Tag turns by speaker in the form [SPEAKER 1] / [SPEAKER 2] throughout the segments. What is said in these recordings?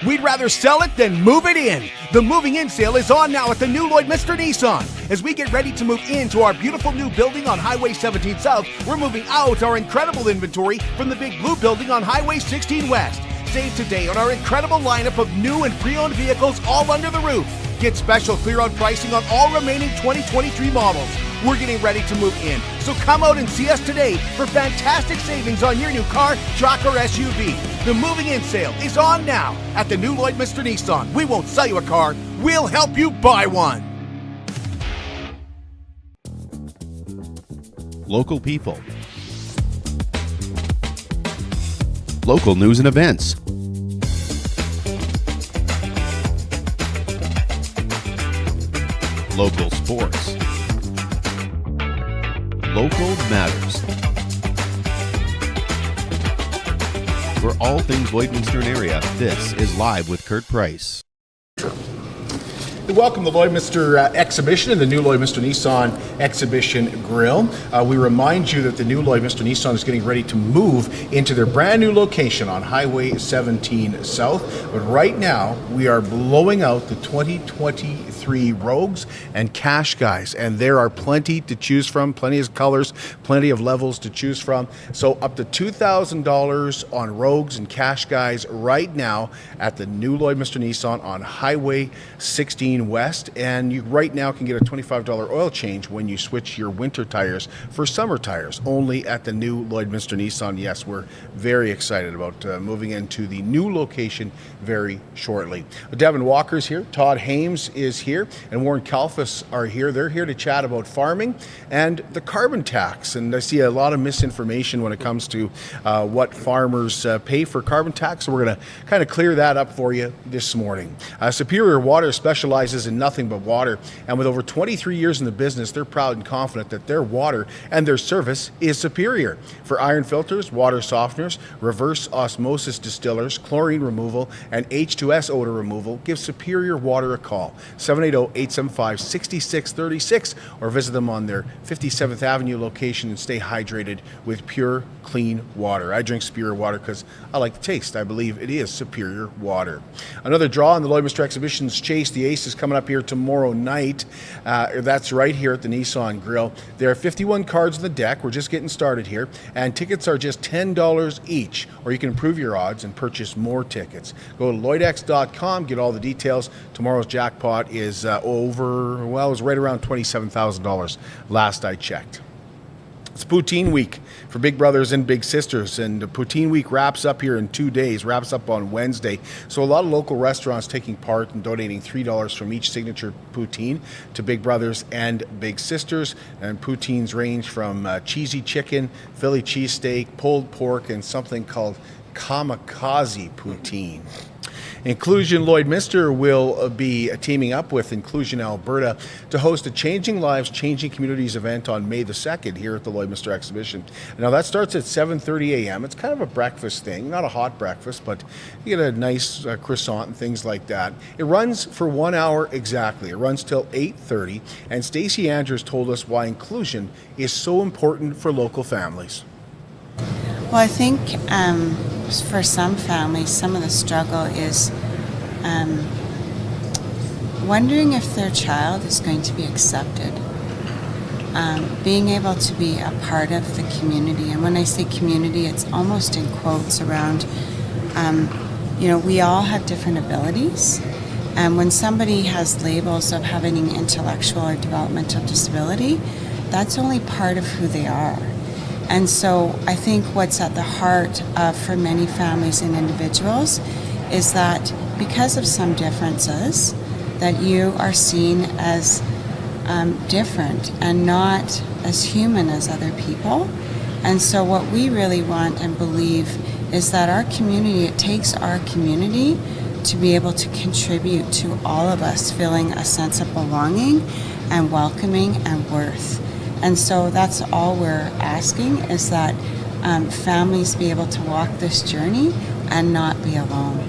[SPEAKER 1] We'd rather sell it than move it in. The moving in sale is on now at the new Lloydminster Nissan. As we get ready to move into our beautiful new building on Highway 17 South, we're moving out our incredible inventory from the big blue building on Highway 16 West. Save today on our incredible lineup of new and pre-owned vehicles all under the roof. Get special clear-out pricing on all remaining 2023 models. We're getting ready to move in, so come out and see us today for fantastic savings on your new car, truck, or SUV. The moving in sale is on now at the new Lloydminster Nissan. We won't sell you a car, we'll help you buy one.
[SPEAKER 2] Local people. Local news and events. Local sports. Local matters. For all things Lloydminster and area, this is Live with Kurt Price.
[SPEAKER 1] Welcome to the Lloydminster exhibition and the new Lloydminster Nissan exhibition grill. We remind you that the new Lloydminster Nissan is getting ready to move into their brand new location on Highway 17 South. But right now, we are blowing out the 2023 Rogues and Cash Guys, and there are plenty to choose from, plenty of colors, plenty of levels to choose from. So up to $2,000 on Rogues and Cash Guys right now at the new Lloydminster Nissan on Highway 16 West, and you right now can get a $25 oil change when you switch your winter tires for summer tires, only at the new Lloydminster Nissan. Yes, we're very excited about moving into the new location very shortly. Devon Walker's here, Todd Hames is here, and Warren Callfas are here. They're here to chat about farming and the carbon tax, and I see a lot of misinformation when it comes to what farmers pay for carbon tax, so we're going to kind of clear that up for you this morning. Superior Water specializes in nothing but water, and with over 23 years in the business, they're proud and confident that their water and their service is superior. For iron filters, water softeners, reverse osmosis distillers, chlorine removal, and H2S odor removal, give Superior Water a call, 780-875-6636, or visit them on their 57th Avenue location and stay hydrated with pure, clean water. I drink Superior Water because I like the taste. I believe it is superior water. Another draw in the Lloydminster Exhibitions Chase the Ace is coming up here tomorrow night. That's right here at the Nissan Grill. There are 51 cards in the deck. We're just getting started here, and tickets are just $10 each, or you can improve your odds and purchase more tickets. Go to lloydx.com, get all the details. Tomorrow's jackpot is it was right around $27,000 last I checked. It's Poutine Week for Big Brothers and Big Sisters, and Poutine Week wraps up here in 2 days, wraps up on Wednesday. So a lot of local restaurants taking part and donating $3 from each signature poutine to Big Brothers and Big Sisters. And poutines range from cheesy chicken, Philly cheesesteak, pulled pork, and something called kamikaze poutine. Inclusion Lloydminster will be teaming up with Inclusion Alberta to host a Changing Lives, Changing Communities event on May the 2nd here at the Lloydminster Exhibition. Now that starts at 7:30 a.m. It's kind of a breakfast thing, not a hot breakfast, but you get a nice croissant and things like that. It runs for 1 hour exactly. It runs till 8:30, and Stacey Andrews told us why inclusion is so important for local families.
[SPEAKER 3] Well, I think for some families, some of the struggle is wondering if their child is going to be accepted. Being able to be a part of the community, and when I say community, it's almost in quotes around, we all have different abilities. And when somebody has labels of having an intellectual or developmental disability, that's only part of who they are. And so I think what's at the heart of, for many families and individuals, is that because of some differences, that you are seen as different and not as human as other people. And so what we really want and believe is that our community, it takes our community to be able to contribute to all of us feeling a sense of belonging and welcoming and worth. And so that's all we're asking, is that families be able to walk this journey and not be alone.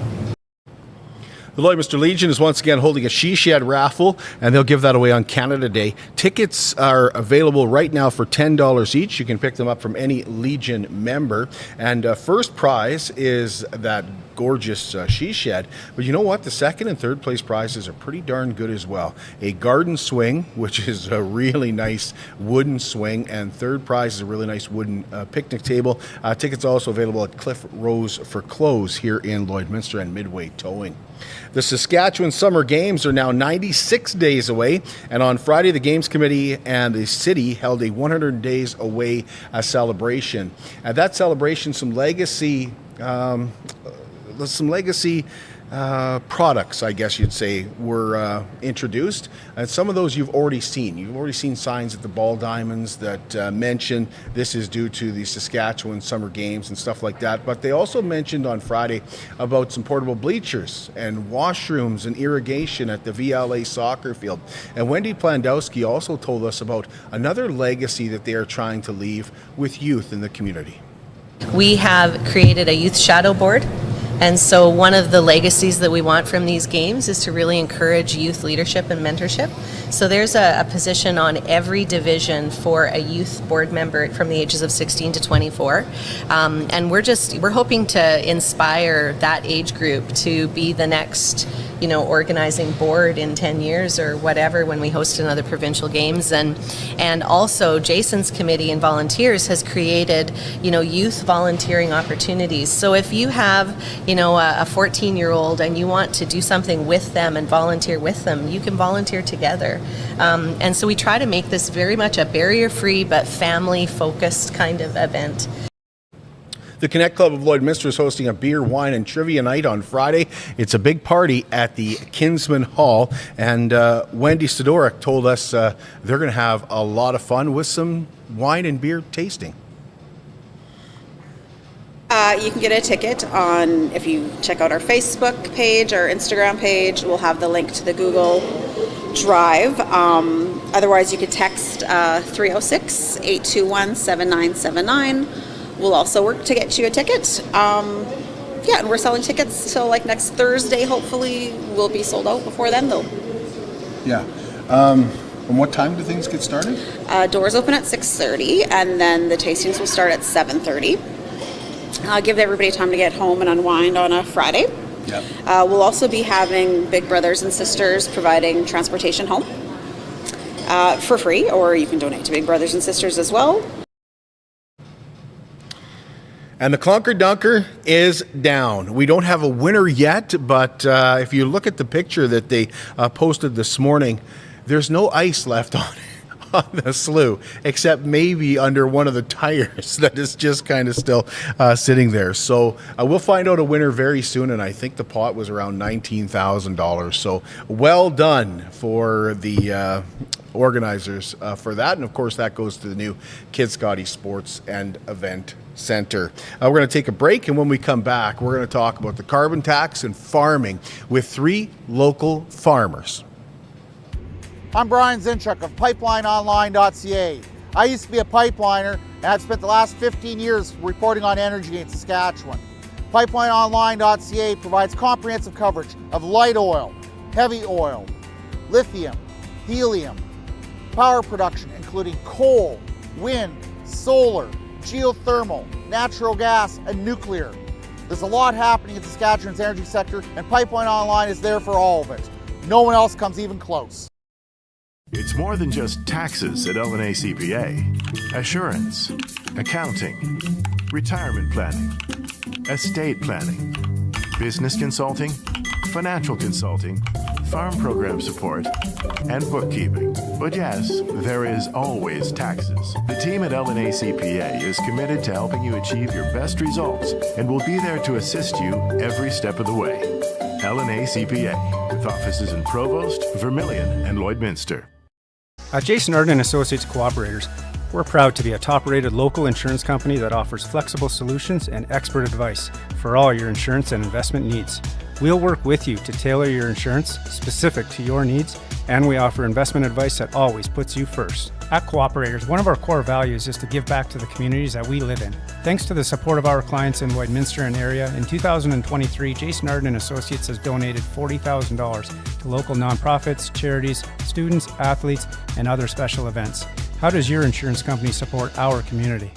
[SPEAKER 1] The Lloydminster Legion is once again holding a She Shed raffle, and they'll give that away on Canada Day. Tickets are available right now for $10 each. You can pick them up from any Legion member. And first prize is that gorgeous she shed. But you know what? The second and third place prizes are pretty darn good as well. A garden swing, which is a really nice wooden swing, and third prize is a really nice wooden picnic table. Tickets also available at Cliff Rose for Clothes here in Lloydminster and Midway Towing. The Saskatchewan Summer Games are now 96 days away, and on Friday the Games Committee and the city held a 100 days away celebration. At that celebration, some legacy products, I guess you'd say, were introduced. And some of those you've already seen. You've already seen signs at the Ball Diamonds that mention this is due to the Saskatchewan Summer Games and stuff like that. But they also mentioned on Friday about some portable bleachers and washrooms and irrigation at the VLA soccer field. And Wendy Plandowski also told us about another legacy that they are trying to leave with youth in the community.
[SPEAKER 4] We have created a youth shadow board. And so one of the legacies that we want from these games is to really encourage youth leadership and mentorship. So there's a position on every division for a youth board member from the ages of 16 to 24. And we're hoping to inspire that age group to be the next, organizing board in 10 years or whatever when we host another provincial games. And also Jason's committee and volunteers has created, youth volunteering opportunities. So if you have, a 14-year-old and you want to do something with them and volunteer with them, you can volunteer together. And so we try to make this very much a barrier-free but family-focused kind of event.
[SPEAKER 1] The Connect Club of Lloydminster is hosting a beer, wine, and trivia night on Friday. It's a big party at the Kinsman Hall, and Wendy Sidoric told us they're going to have a lot of fun with some wine and beer tasting.
[SPEAKER 5] You can get a ticket if you check out our Facebook page or Instagram page. We'll have the link to the Google Drive. Otherwise, you could text 306-821-7979. We'll also work to get you a ticket. And we're selling tickets so next Thursday. Hopefully, we'll be sold out before then, though.
[SPEAKER 1] Yeah. And what time do things get started?
[SPEAKER 5] Doors open at 6:30, and then the tastings will start at 7:30. Give everybody time to get home and unwind on a Friday.
[SPEAKER 1] Yep.
[SPEAKER 5] We'll also be having Big Brothers and Sisters providing transportation home for free, or you can donate to Big Brothers and Sisters as well.
[SPEAKER 1] And the Clunker Dunker is down. We don't have a winner yet, but if you look at the picture that they posted this morning, there's no ice left on the slough, except maybe under one of the tires that is just kind of still sitting there. So we'll find out a winner very soon, and I think the pot was around $19,000. So well done for the organizers for that. And of course, that goes to the new Kid Scotty Sports and Event Center. We're going to take a break, and when we come back, we're going to talk about the carbon tax and farming with 3 local farmers.
[SPEAKER 6] I'm Brian Zinchuk of PipelineOnline.ca. I used to be a pipeliner, and I've spent the last 15 years reporting on energy in Saskatchewan. PipelineOnline.ca provides comprehensive coverage of light oil, heavy oil, lithium, helium, power production including coal, wind, solar, geothermal, natural gas, and nuclear. There's a lot happening in Saskatchewan's energy sector, and Pipeline Online is there for all of it. No one else comes even close.
[SPEAKER 7] It's more than just taxes at LNA CPA. Assurance, accounting, retirement planning, estate planning, business consulting, financial consulting, farm program support, and bookkeeping. But yes, there is always taxes. The team at LNA CPA is committed to helping you achieve your best results and will be there to assist you every step of the way. LNA CPA, with offices in Provost, Vermilion, and Lloydminster.
[SPEAKER 8] At Jason Arden Associates Cooperators, we're proud to be a top-rated local insurance company that offers flexible solutions and expert advice for all your insurance and investment needs. We'll work with you to tailor your insurance specific to your needs, and we offer investment advice that always puts you first. At Cooperators, one of our core values is to give back to the communities that we live in. Thanks to the support of our clients in Lloydminster and area, in 2023, Jason Arden Associates has donated $40,000 to local nonprofits, charities, students, athletes, and other special events. How does your insurance company support our community?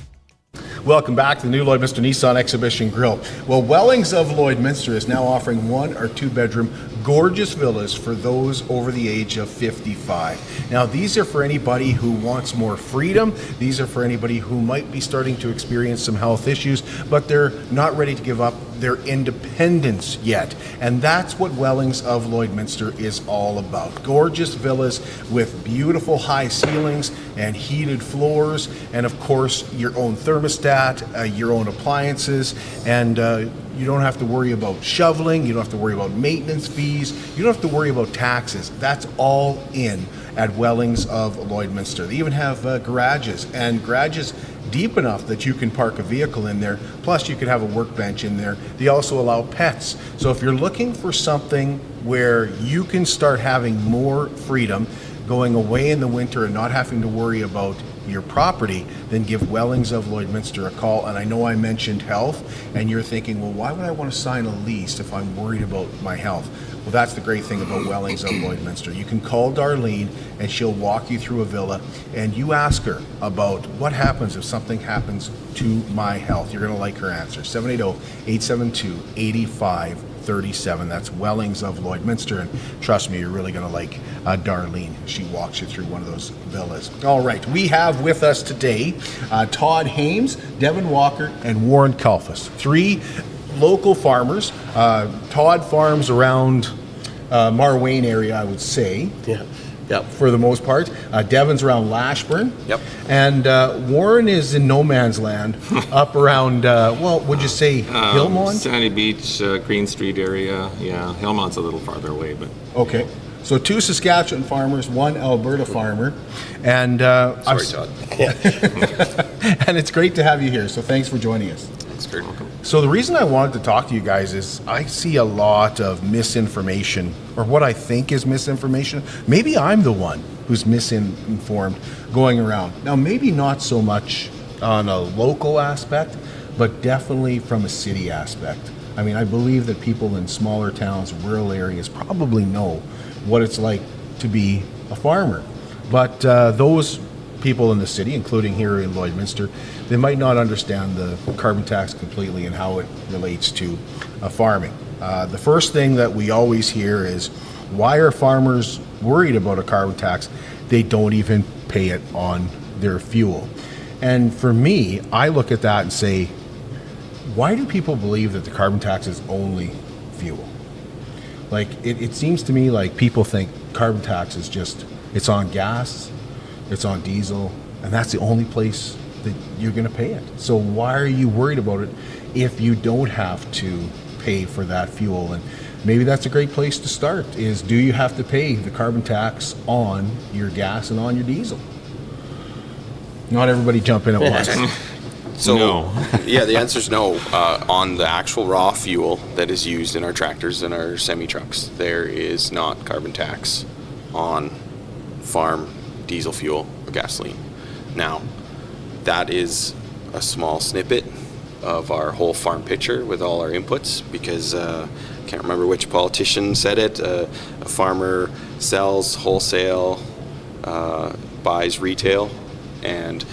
[SPEAKER 1] Welcome back to the new Lloydminster Nissan Exhibition Grill. Well, Wellings of Lloydminster is now offering 1 or 2 bedroom gorgeous villas for those over the age of 55. Now, these are for anybody who wants more freedom. These are for anybody who might be starting to experience some health issues, but they're not ready to give up their independence yet. And that's what Wellings of Lloydminster is all about. Gorgeous villas with beautiful high ceilings and heated floors, and of course your own thermostat, your own appliances, and you don't have to worry about shoveling, you don't have to worry about maintenance fees, you don't have to worry about taxes. That's all in at Wellings of Lloydminster. They even have garages, and garages deep enough that you can park a vehicle in there, plus you could have a workbench in there. They also allow pets. So if you're looking for something where you can start having more freedom, going away in the winter and not having to worry about your property, then give Wellings of Lloydminster a call. And I know I mentioned health, and you're thinking, well, why would I want to sign a lease if I'm worried about my health? Well, that's the great thing about Wellings of Lloydminster. You can call Darlene and she'll walk you through a villa, and you ask her about what happens if something happens to my health. You're going to like her answer. 780-872-8537. That's Wellings of Lloydminster, and trust me, you're really going to like Darlene. She walks you through one of those villas. All right, we have with us today Todd Hames, Devon Walker, and Warren Callfas. 3 local farmers. Todd farms around Marwayne area, I would say.
[SPEAKER 9] Yeah. Yep.
[SPEAKER 1] For the most part. Devon's around Lashburn.
[SPEAKER 9] Yep.
[SPEAKER 1] And Warren is in no man's land up around, well, would you say Hillmont?
[SPEAKER 10] Sandy Beach, Green Street area. Yeah, Hillmont's a little farther away, but...
[SPEAKER 1] Okay. So 2 Saskatchewan farmers, 1 Alberta farmer. And
[SPEAKER 9] Sorry, Todd.
[SPEAKER 1] and it's great to have you here. So thanks for joining us.
[SPEAKER 9] Thanks, Kurt. Welcome.
[SPEAKER 1] So the reason I wanted to talk to you guys is I see a lot of misinformation, or what I think is misinformation. Maybe I'm the one who's misinformed going around. Now, maybe not so much on a local aspect, but definitely from a city aspect. I mean, I believe that people in smaller towns, rural areas probably know what it's like to be a farmer. But those people in the city, including here in Lloydminster, they might not understand the carbon tax completely and how it relates to farming. The first thing that we always hear is, why are farmers worried about a carbon tax? They don't even pay it on their fuel. And for me, I look at that and say, why do people believe that the carbon tax is only fuel? Like, it seems to me like people think carbon tax is just, it's on gas, it's on diesel, and that's the only place that you're going to pay it. So why are you worried about it if you don't have to pay for that fuel? And maybe that's a great place to start, is do you have to pay the carbon tax on your gas and on your diesel? Not everybody jump in at once.
[SPEAKER 9] So,
[SPEAKER 10] No.
[SPEAKER 9] yeah, the answer is no. On the actual raw fuel that is used in our tractors and our semi-trucks, there is not carbon tax on farm diesel fuel or gasoline. Now, that is a small snippet of our whole farm picture with all our inputs, because I can't remember which politician said it, a farmer sells wholesale, buys retail, and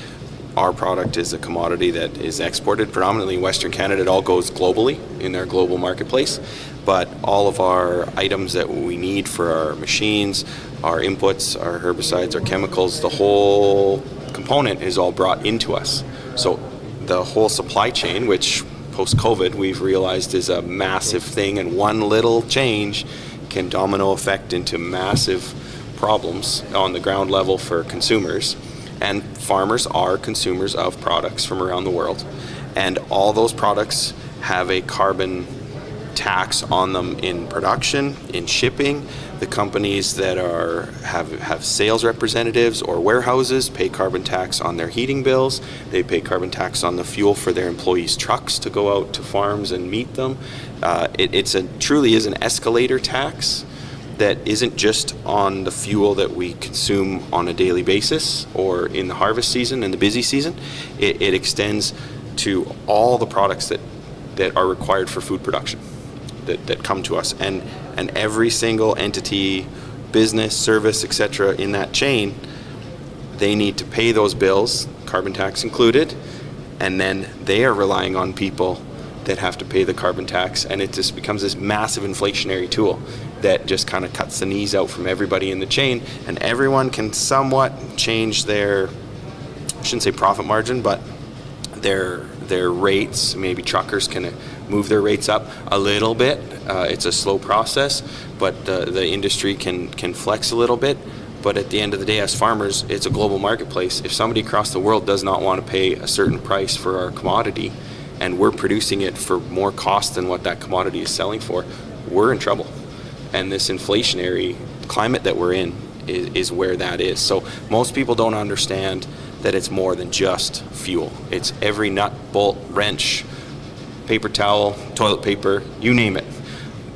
[SPEAKER 9] our product is a commodity that is exported predominantly in Western Canada. It all goes globally in their global marketplace, but all of our items that we need for our machines, our inputs, our herbicides, our chemicals, the whole component is all brought into us. So the whole supply chain, which post-COVID we've realized is a massive thing, and one little change can domino effect into massive problems on the ground level for consumers. And farmers are consumers of products from around the world, and all those products have a carbon tax on them in production, in shipping. The companies that have sales representatives or warehouses pay carbon tax on their heating bills. They pay carbon tax on the fuel for their employees' trucks to go out to farms and meet them. It truly is an escalator tax that isn't just on the fuel that we consume on a daily basis or in the harvest season and the busy season. It extends to all the products that are required for food production that come to us, and every single entity, business, service, etc. in that chain, they need to pay those bills, carbon tax included, and then they are relying on people that have to pay the carbon tax, and it just becomes this massive inflationary tool that just kind of cuts the knees out from everybody in the chain, and everyone can somewhat change their, I shouldn't say profit margin, but their rates. Maybe truckers can move their rates up a little bit. It's a slow process, but the industry can flex a little bit. But at the end of the day, as farmers, it's a global marketplace. If somebody across the world does not want to pay a certain price for our commodity, and we're producing it for more cost than what that commodity is selling for, we're in trouble. And this inflationary climate that we're in is where that is. So most people don't understand that it's more than just fuel. It's every nut, bolt, wrench, paper towel, toilet paper, you name it.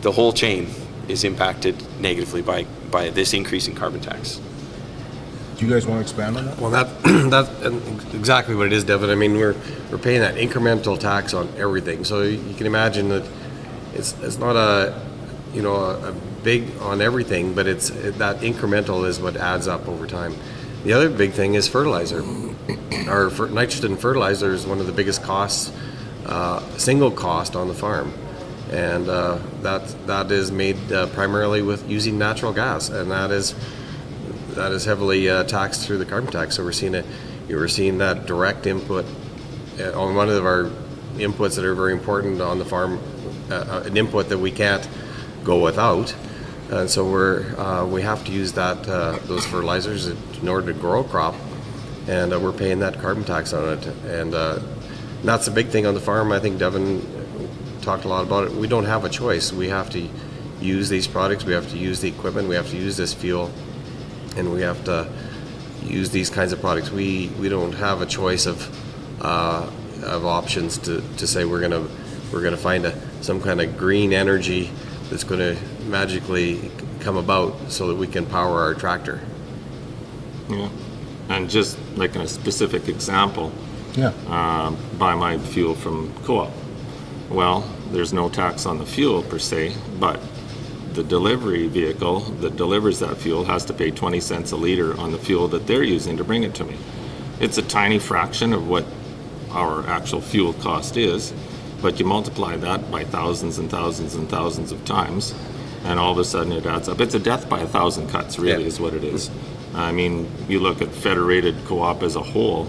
[SPEAKER 9] The whole chain is impacted negatively by this increase in carbon tax.
[SPEAKER 1] Do you guys want to expand on that?
[SPEAKER 11] Well, that's exactly what it is, Devin. I mean, we're paying that incremental tax on everything. So you can imagine that it's not a big on everything, but that incremental is what adds up over time. The other big thing is fertilizer. Our nitrogen fertilizer is one of the biggest costs, single cost on the farm, and that is made primarily with using natural gas, and that is heavily taxed through the carbon tax. So we're seeing that direct input on one of our inputs that are very important on the farm, an input that we can't go without. And so we have to use those fertilizers in order to grow a crop, and we're paying that carbon tax on it. And that's a big thing on the farm. I think Devin talked a lot about it. We don't have a choice. We have to use these products. We have to use the equipment. We have to use this fuel, and we have to use these kinds of products. We don't have a choice of options to say we're gonna find some kind of green energy that's going to magically come about so that we can power our tractor.
[SPEAKER 10] Yeah, and just like a specific example, buy my fuel from co-op. Well, there's no tax on the fuel per se, but the delivery vehicle that delivers that fuel has to pay 20 cents a liter on the fuel that they're using to bring it to me. It's a tiny fraction of what our actual fuel cost is, but you multiply that by thousands and thousands and thousands of times, and all of a sudden it adds up. It's a death by 1,000 cuts, really, is what it is. I mean, you look at Federated Co-op as a whole,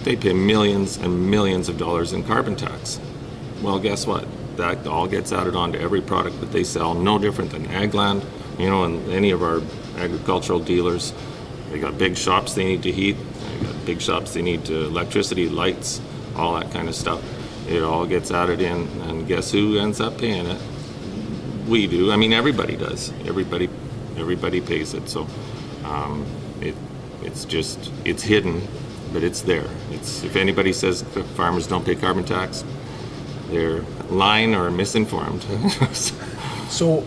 [SPEAKER 10] they pay millions and millions of dollars in carbon tax. Well, guess what? That all gets added onto every product that they sell, no different than Agland, and any of our agricultural dealers. They got big shops they need to heat, they got big shops they need to electricity, lights, all that kind of stuff. It all gets added in, and guess who ends up paying it? We do. I mean, everybody does. Everybody pays it. So it's hidden, but it's there. If anybody says farmers don't pay carbon tax, they're lying or misinformed.
[SPEAKER 1] So,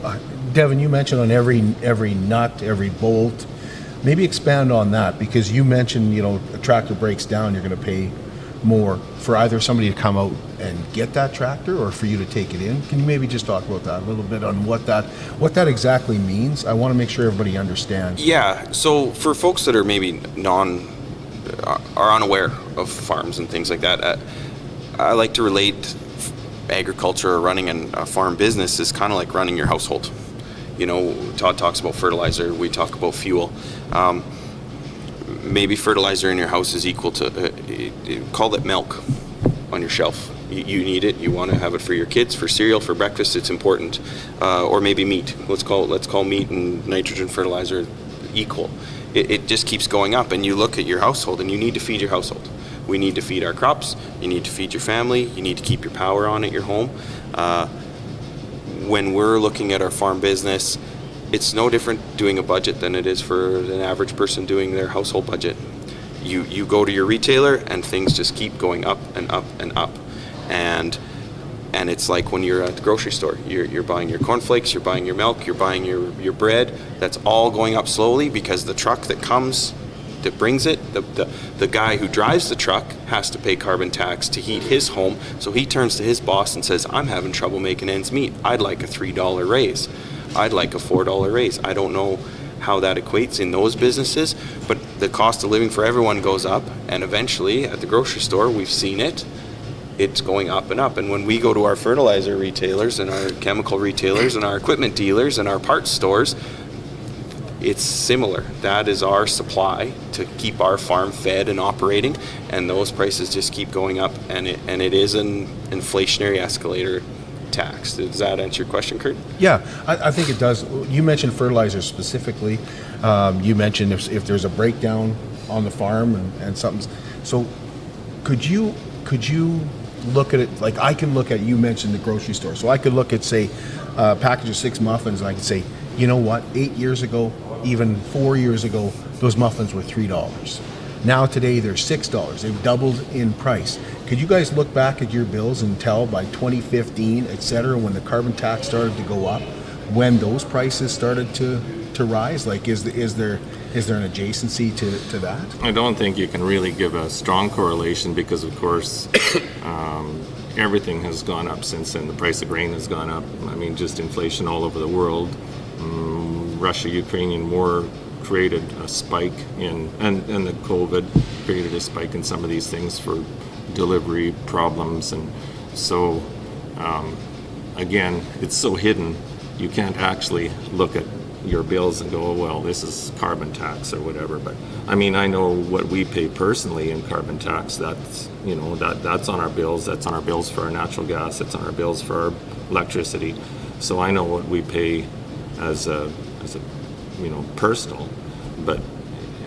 [SPEAKER 1] Devin, you mentioned on every nut, every bolt. Maybe expand on that, because you mentioned, a tractor breaks down, you're going to pay more for either somebody to come out and get that tractor or for you to take it in. Can you maybe just talk about that a little bit on what that exactly means? I want to make sure everybody understands.
[SPEAKER 9] Yeah, so for folks that are maybe are unaware of farms and things like that, I like to relate agriculture or running a farm business is kind of like running your household. Todd talks about fertilizer, we talk about fuel. Maybe fertilizer in your house is equal to, call it milk on your shelf. You need it, you want to have it for your kids, for cereal, for breakfast, it's important. Or maybe meat, let's call meat and nitrogen fertilizer equal. It just keeps going up, and you look at your household and you need to feed your household. We need to feed our crops, you need to feed your family, you need to keep your power on at your home. When we're looking at our farm business, it's no different doing a budget than it is for an average person doing their household budget. You go to your retailer and things just keep going up and up and up. And it's like when you're at the grocery store, you're buying your cornflakes, you're buying your milk, you're buying your bread. That's all going up slowly because the truck that brings it, the guy who drives the truck has to pay carbon tax to heat his home. So he turns to his boss and says, I'm having trouble making ends meet. I'd like a $3 raise. I'd like a $4 raise. I don't know how that equates in those businesses, but the cost of living for everyone goes up, and eventually at the grocery store we've seen it. it's going up and up. And when we go to our fertilizer retailers and our chemical retailers and our equipment dealers and our parts stores, it's similar. That is our supply to keep our farm fed and operating, and those prices just keep going up, and it is an inflationary escalator tax. Does that answer your question, Kurt?
[SPEAKER 1] Yeah, I think it does. You mentioned fertilizer specifically. You mentioned if there's a breakdown on the farm and something. So could you look at it, like I can look at, you mentioned the grocery store. So I could look at, say, a package of 6 muffins, and I could say, you know what, 8 years ago, even 4 years ago, those muffins were $3. Now today they're $6. They've doubled in price. Could you guys look back at your bills and tell by 2015, et cetera, when the carbon tax started to go up, when those prices started to rise? Like, is there an adjacency to that?
[SPEAKER 10] I don't think you can really give a strong correlation because, of course, everything has gone up since then. The price of grain has gone up. I mean, just inflation all over the world. Russia-Ukrainian war created a spike and the COVID created a spike in some of these things for delivery problems. And so, again, it's so hidden, you can't actually look at your bills and go, oh, well, this is carbon tax or whatever. But I mean, I know what we pay personally in carbon tax. That's, you know, that's on our bills. That's on our bills for our natural gas. That's on our bills for our electricity. So I know what we pay as a you know, personal. But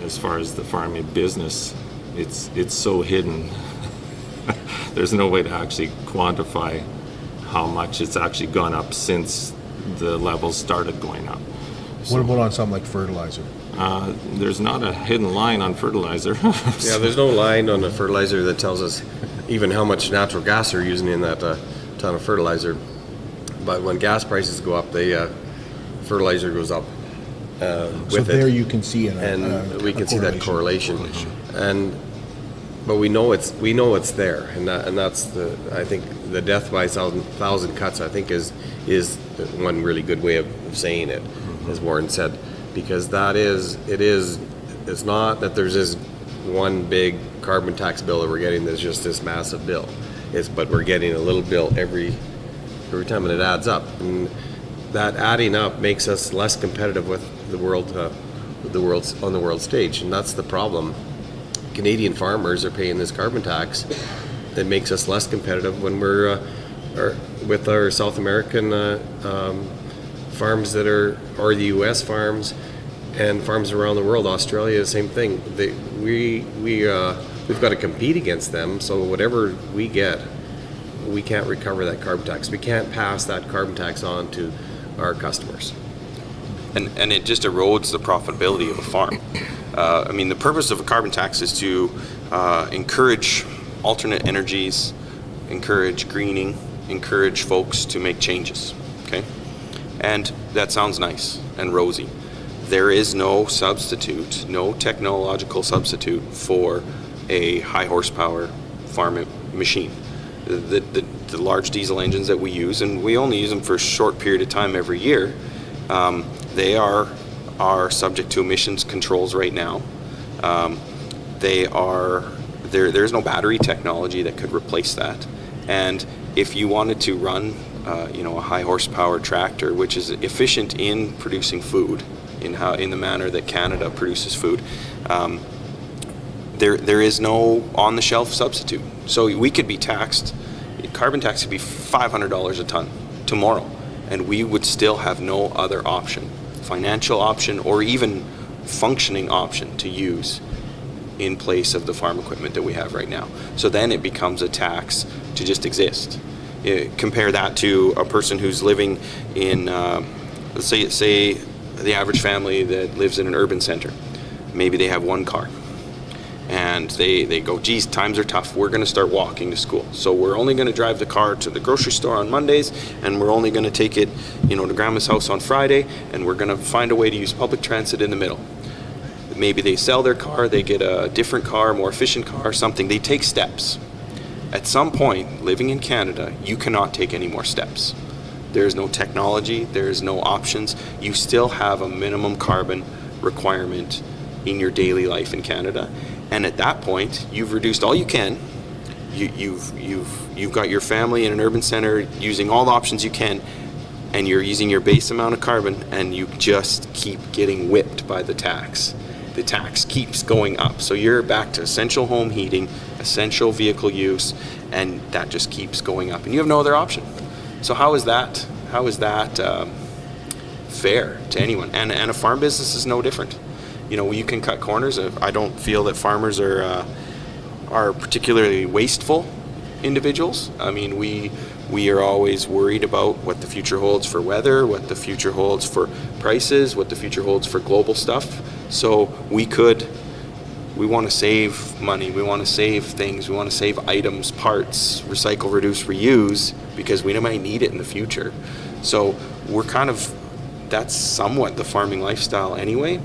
[SPEAKER 10] as far as the farming business, it's so hidden. There's no way to actually quantify how much it's actually gone up since the levels started going up.
[SPEAKER 1] What about on something like fertilizer?
[SPEAKER 10] There's not a hidden line on fertilizer.
[SPEAKER 11] Yeah, there's no line on the fertilizer that tells us even how much natural gas they're using in that ton of fertilizer. But when gas prices go up, fertilizer goes up with
[SPEAKER 1] so there
[SPEAKER 11] it.
[SPEAKER 1] You can see
[SPEAKER 11] we can see that correlation. But we know it's there, and that's I think the death by thousand cuts, I think is one really good way of saying it, as Warren said, because it's not that there's this one big carbon tax bill that we're getting that's just this massive bill. But we're getting a little bill every time, and it adds up, and that adding up makes us less competitive with the world on the world stage, and that's the problem. Canadian farmers are paying this carbon tax that makes us less competitive when we're with our South American farms or the U.S. farms and farms around the world. Australia, the same thing. We've got to compete against them. So whatever we get, we can't recover that carbon tax. We can't pass that carbon tax on to our customers.
[SPEAKER 9] And it just erodes the profitability of a farm. I mean, the purpose of a carbon tax is to encourage alternate energies, encourage greening, encourage folks to make changes, okay? And that sounds nice and rosy. There is no substitute, no technological substitute for a high horsepower farm machine. The large diesel engines that we use, and we only use them for a short period of time every year, they are subject to emissions controls right now. There's no battery technology that could replace that. And if you wanted to run, a high horsepower tractor, which is efficient in producing food, in the manner that Canada produces food, there is no on-the-shelf substitute. So we could be taxed. Carbon tax could be $500 a ton tomorrow, and we would still have no other option, financial option or even functioning option to use in place of the farm equipment that we have right now. So then it becomes a tax to just exist. Compare that to a person who's living in, let's say the average family that lives in an urban center. Maybe they have one car. And they go, geez, times are tough. We're going to start walking to school. So we're only going to drive the car to the grocery store on Mondays, and we're only going to take it, to grandma's house on Friday, and we're going to find a way to use public transit in the middle. Maybe they sell their car, they get a different car, more efficient car, something. They take steps. At some point, living in Canada, you cannot take any more steps. There's no technology, there's no options. You still have a minimum carbon requirement in your daily life in Canada. And at that point, you've reduced all you can, you've got your family in an urban center using all the options you can, and you're using your base amount of carbon, and you just keep getting whipped by the tax. The tax keeps going up. So you're back to essential home heating, essential vehicle use, and that just keeps going up. And you have no other option. So how is that fair to anyone? And a farm business is no different. You know, you can cut corners. I don't feel that farmers are particularly wasteful individuals. I mean, we are always worried about what the future holds for weather, what the future holds for prices, what the future holds for global stuff. So we want to save money, we want to save things, we want to save items, parts, recycle, reduce, reuse, because we might need it in the future. So we're that's somewhat the farming lifestyle anyway,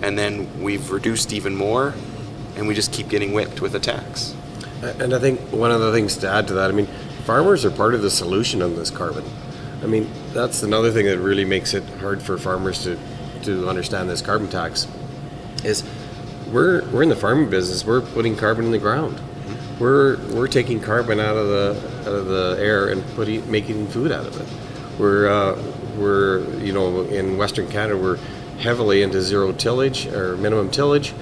[SPEAKER 9] and then we've reduced even more, and we just keep getting whipped with a tax.
[SPEAKER 11] And I think one of the things to add to that, I mean, farmers are part of the solution on this carbon. I mean, that's another thing that really makes it hard for farmers to understand this carbon tax, is we're in the farming business. We're putting carbon in the ground. We're taking carbon out of the air and making food out of it. We're in Western Canada, we're heavily into zero tillage or minimum tillage,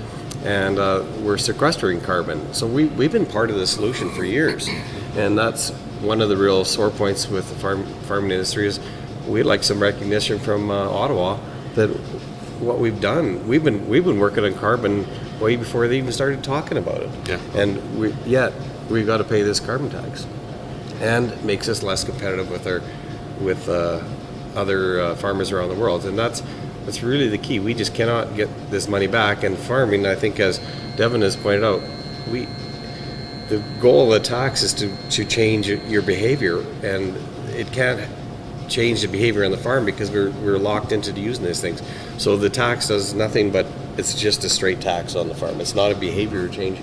[SPEAKER 11] and we're sequestering carbon. So we've been part of the solution for years, and that's one of the real sore points with the farming industry is we'd like some recognition from Ottawa that what we've done. We've been working on carbon way before they even started talking about it.
[SPEAKER 9] Yeah.
[SPEAKER 11] And we've got to pay this carbon tax, and it makes us less competitive with other farmers around the world. And that's really the key. We just cannot get this money back. And farming, I think, as Devon has pointed out, the goal of the tax is to change your behavior, and it can't change the behavior on the farm because we're locked into using these things. So the tax does nothing but it's just a straight tax on the farm. It's not a behavior change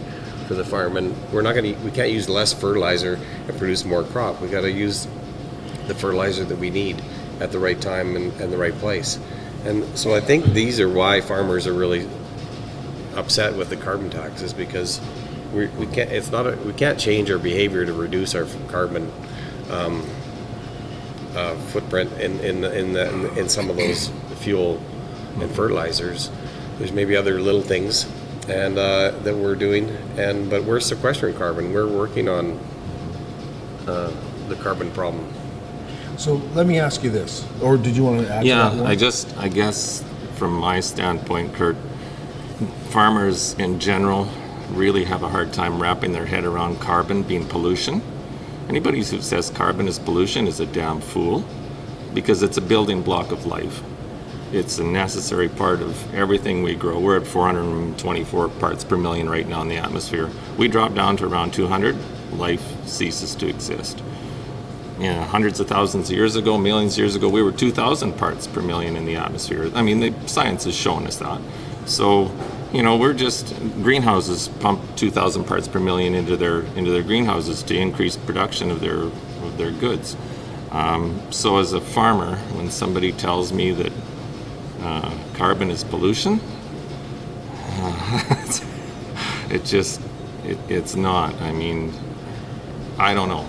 [SPEAKER 11] for the farm, and we can't use less fertilizer and produce more crop. We got to use the fertilizer that we need at the right time and the right place. And so I think these are why farmers are really upset with the carbon taxes, because we can't change our behavior to reduce our carbon footprint in some of those fuel and fertilizers. There's maybe other little things and that we're doing, but we're sequestering carbon. We're working on the carbon problem.
[SPEAKER 1] So let me ask you this, or did you want to add to that one?
[SPEAKER 10] I guess from my standpoint, Kurt, farmers in general really have a hard time wrapping their head around carbon being pollution. Anybody who says carbon is pollution is a damn fool, because it's a building block of life. It's a necessary part of everything we grow. We're at 424 parts per million right now in the atmosphere. We drop down to around 200, life ceases to exist. Hundreds of thousands of years ago, millions of years ago, we were 2,000 parts per million in the atmosphere. I mean, the science has shown us that. So, we're just, greenhouses pump 2,000 parts per million into their greenhouses to increase production of their goods. So as a farmer, when somebody tells me that carbon is pollution, it's not. I mean, I don't know.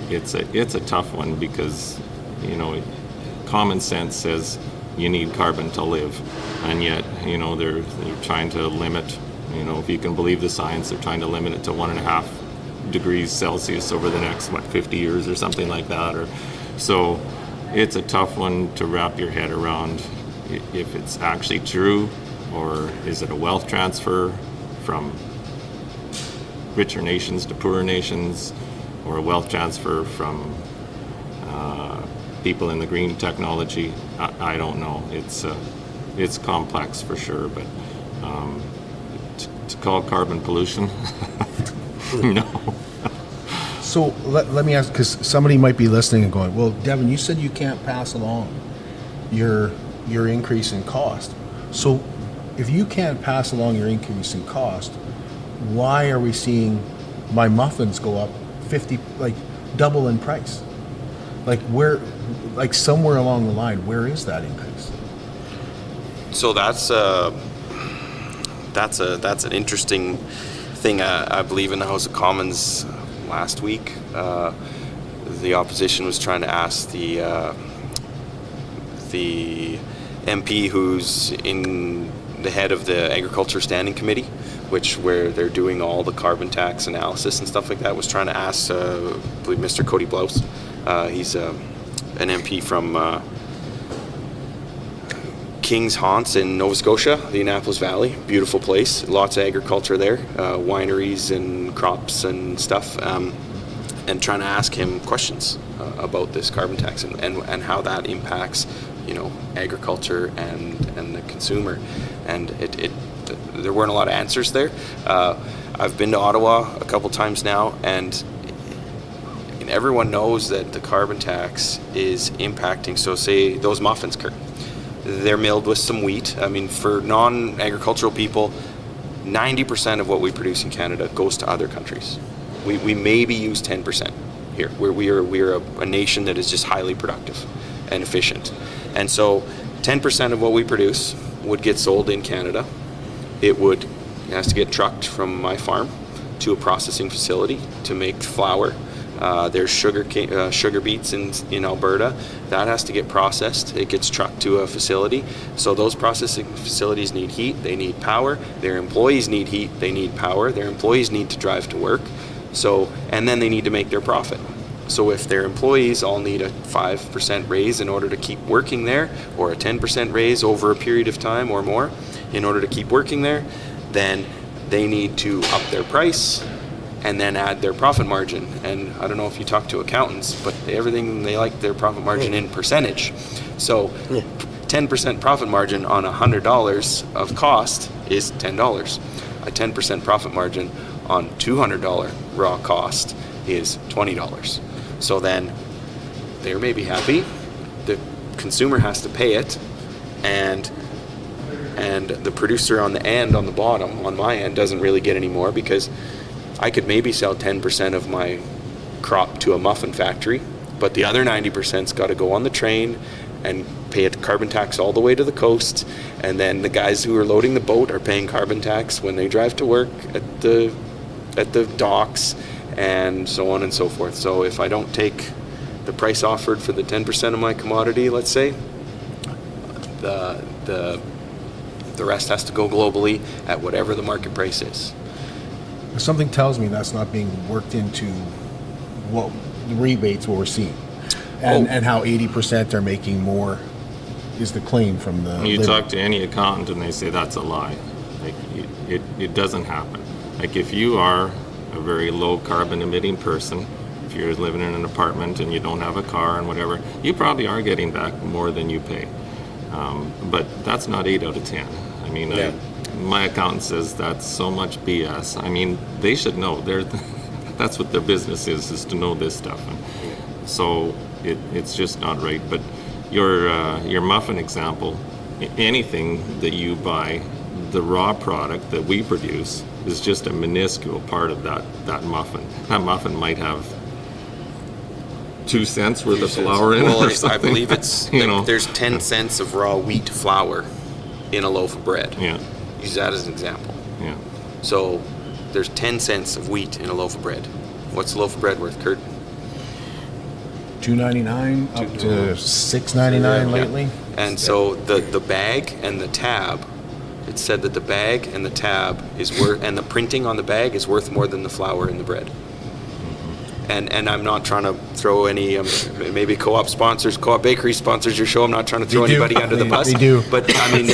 [SPEAKER 10] It's a tough one, because common sense says you need carbon to live, and yet they're trying to limit, if you can believe the science, they're trying to limit it to 1.5 degrees Celsius over the next 50 years or something like that. So it's a tough one to wrap your head around, if it's actually true, or is it a wealth transfer from richer nations to poorer nations, or a wealth transfer from people in the green technology. I don't know. It's complex for sure, but to call carbon pollution, no.
[SPEAKER 1] So let me ask, because somebody might be listening and going, well, Devon, you said you can't pass along your increase in cost. So if you can't pass along your increase in cost, why are we seeing my muffins go up 50, double in price? Somewhere along the line, where is that increase?
[SPEAKER 9] So that's an interesting thing, I believe in the House of Commons last week, the opposition was trying to ask the MP who's in the head of the Agriculture Standing Committee, where they're doing all the carbon tax analysis and stuff like that, was trying to ask, I believe, Mr. Cody Blouse. He's an MP from King's Haunts in Nova Scotia, the Annapolis Valley. Beautiful place, lots of agriculture there, wineries and crops and stuff, and trying to ask him questions about this carbon tax and how that impacts, agriculture and the consumer. And there weren't a lot of answers there. I've been to Ottawa a couple times now, and everyone knows that the carbon tax is impacting. So say those muffins, Kurt, they're milled with some wheat. I mean, for non-agricultural people, 90% of what we produce in Canada goes to other countries. We maybe use 10% here, where we are a nation that is just highly productive and efficient. And so 10% of what we produce would get sold in Canada. It has to get trucked from my farm to a processing facility to make flour. There's sugar beets in Alberta. That has to get processed. It gets trucked to a facility. So those processing facilities need heat. They need power. Their employees need heat. They need power. Their employees need to drive to work. And then they need to make their profit. So if their employees all need a 5% raise in order to keep working there, or a 10% raise over a period of time or more in order to keep working there, then they need to up their price and then add their profit margin. And I don't know if you talk to accountants, but everything, they like their profit margin in percentage. So 10% profit margin on $100 of cost is $10. A 10% profit margin on $200 raw cost is $20. So then they may be happy, the consumer has to pay it, and the producer on the bottom, on my end, doesn't really get any more, because I could maybe sell 10% of my crop to a muffin factory, but the other 90%'s got to go on the train and pay a carbon tax all the way to the coast, and then the guys who are loading the boat are paying carbon tax when they drive to work at the docks, and so on and so forth. So if I don't take the price offered for the 10% of my commodity, let's say, the rest has to go globally at whatever the market price is.
[SPEAKER 1] Something tells me that's not being worked into what the rebates what we're seeing, and how 80% are making more is the claim from the.
[SPEAKER 10] You talk to any accountant and they say that's a lie. Like it doesn't happen. Like if you are a very low carbon emitting person, if you're living in an apartment and you don't have a car and whatever, you probably are getting back more than you pay. But that's not 8 out of 10. I mean, my accountant says that's so much BS. I mean, they should know. That's what their business is to know this stuff. And so it's just not right. But your muffin example, anything that you buy, the raw product that we produce is just a minuscule part of that muffin. That muffin might have 2 cents worth of flour in it or something.
[SPEAKER 9] I believe it's, there's 10 cents of raw wheat flour in a loaf of bread.
[SPEAKER 10] Yeah.
[SPEAKER 9] Use that as an example.
[SPEAKER 10] Yeah.
[SPEAKER 9] So there's 10 cents of wheat in a loaf of bread. What's a loaf of bread worth, Kurt?
[SPEAKER 1] $2.99 up to $6.99 lately.
[SPEAKER 9] And so the bag and the tab, it said that the bag and the tab is worth, and the printing on the bag is worth more than the flour in the bread. And I'm not trying to throw any, maybe Co-op Bakery sponsors your show. I'm not trying to throw anybody under the bus.
[SPEAKER 1] They do.
[SPEAKER 9] But I mean,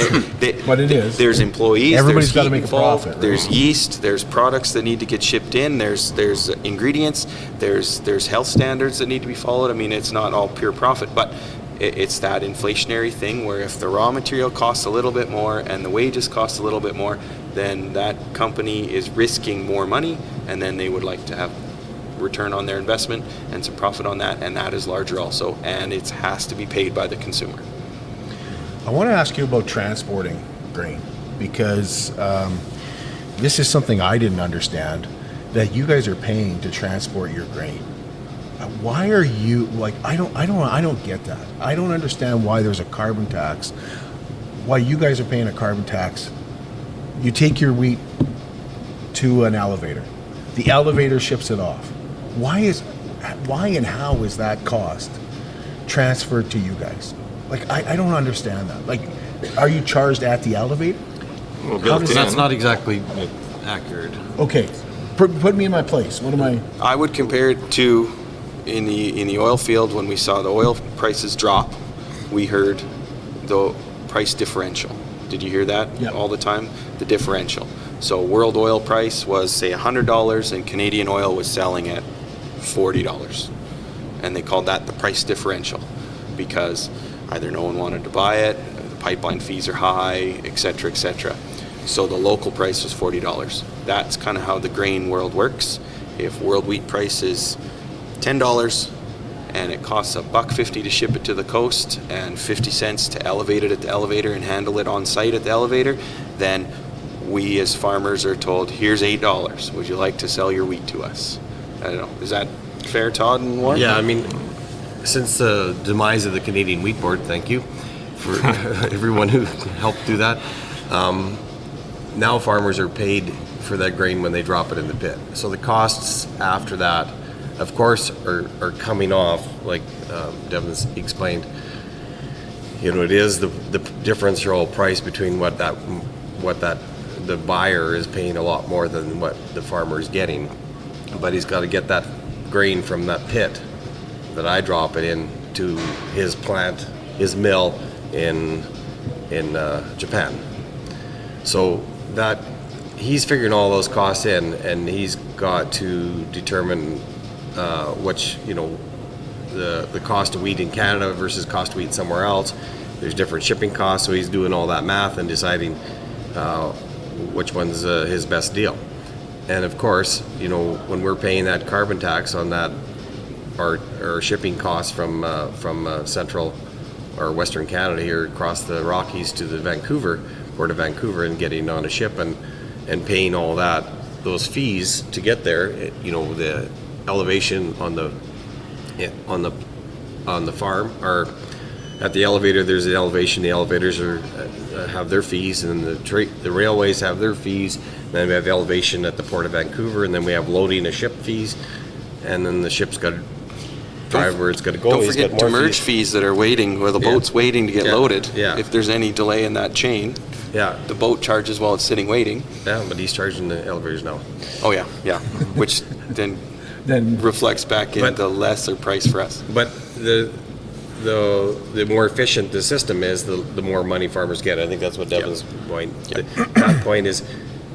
[SPEAKER 1] but it is.
[SPEAKER 9] There's employees.
[SPEAKER 1] Everybody's got to
[SPEAKER 9] there's
[SPEAKER 1] make a
[SPEAKER 9] involved,
[SPEAKER 1] profit. Right?
[SPEAKER 9] There's yeast. There's products that need to get shipped in. There's ingredients. There's health standards that need to be followed. I mean, it's not all pure profit, but it's that inflationary thing where if the raw material costs a little bit more and the wages cost a little bit more, then that company is risking more money, and then they would like to have return on their investment and some profit on that, and that is larger also, and it has to be paid by the consumer.
[SPEAKER 1] I want to ask you about transporting grain, because this is something I didn't understand, that you guys are paying to transport your grain. Why are you like? I don't get that. I don't understand why there's a carbon tax. Why you guys are paying a carbon tax? You take your wheat to an elevator. The elevator ships it off. Why and how is that cost transferred to you guys? Like, I don't understand that. Like, are you charged at the elevator?
[SPEAKER 10] Well,
[SPEAKER 1] How does
[SPEAKER 11] That's not exactly accurate.
[SPEAKER 1] Okay, put me in my place. What am I?
[SPEAKER 9] I would compare it to in the oil field when we saw the oil prices drop. We heard the price differential. Did you hear that
[SPEAKER 1] Yep.
[SPEAKER 9] all the time? The differential. So world oil price was say $100 and Canadian oil was selling at $40. And they called that the price differential because either no one wanted to buy it, the pipeline fees are high, et cetera, et cetera. So the local price was $40. That's kind of how the grain world works. If world wheat price is $10 and it costs $1.50 to ship it to the coast and 50 cents to elevate it at the elevator and handle it on site at the elevator, then we as farmers are told, here's $8. Would you like to sell your wheat to us? I don't know. Is that fair, Todd and Warren?
[SPEAKER 11] Yeah, I mean, since the demise of the Canadian Wheat Board, thank you for everyone who helped do that. Now farmers are paid for that grain when they drop it in the pit. So the costs after that, of course, are coming off, like Devin's explained. You know, it is the differential price between what the buyer is paying a lot more than what the farmer is getting, but he's got to get that grain from that pit that I drop it in to his plant, his mill in Japan. So that he's figuring all those costs in, and he's got to determine which, you know, the cost of wheat in Canada versus cost of wheat somewhere else. There's different shipping costs, so he's doing all that math and deciding which one's his best deal. And of course, you know, when we're paying that carbon tax on that, our shipping costs from central or western Canada here across the Rockies to the Port of Vancouver, and getting on a ship and paying all those fees to get there. You know, the elevation on the farm, or at the elevator, there's the elevation. The elevators have their fees, and the railways have their fees. Then we have elevation at the Port of Vancouver, and then we have loading of ship fees, and then the ship's got to drive where it's got to go.
[SPEAKER 9] Don't forget demurrage fees that are waiting, where the boat's waiting to get loaded.
[SPEAKER 11] Yeah.
[SPEAKER 9] If there's any delay in that chain, the boat charges while it's sitting waiting.
[SPEAKER 11] Yeah, but he's charging the elevators now.
[SPEAKER 9] Oh yeah, yeah. Which then reflects back in the lesser price for us.
[SPEAKER 11] But the more efficient the system is, the more money farmers get. I think that's what Devin's point. That point is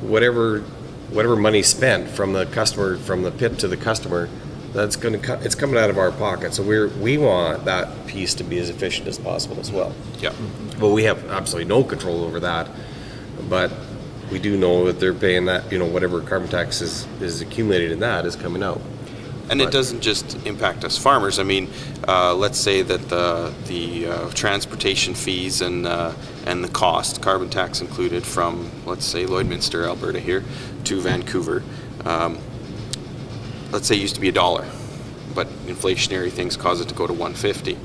[SPEAKER 11] whatever money spent from the customer, from the pit to the customer, that's going to it's coming out of our pocket. So we want that piece to be as efficient as possible as well.
[SPEAKER 9] Yeah.
[SPEAKER 11] But we have absolutely no control over that. But we do know that they're paying that, you know, whatever carbon tax is accumulated in that is coming out.
[SPEAKER 9] And it doesn't just impact us farmers. I mean, let's say that the transportation fees and the cost, carbon tax included, from, let's say, Lloydminster, Alberta here to Vancouver, let's say it used to be $1, but inflationary things cause it to go to $1.50.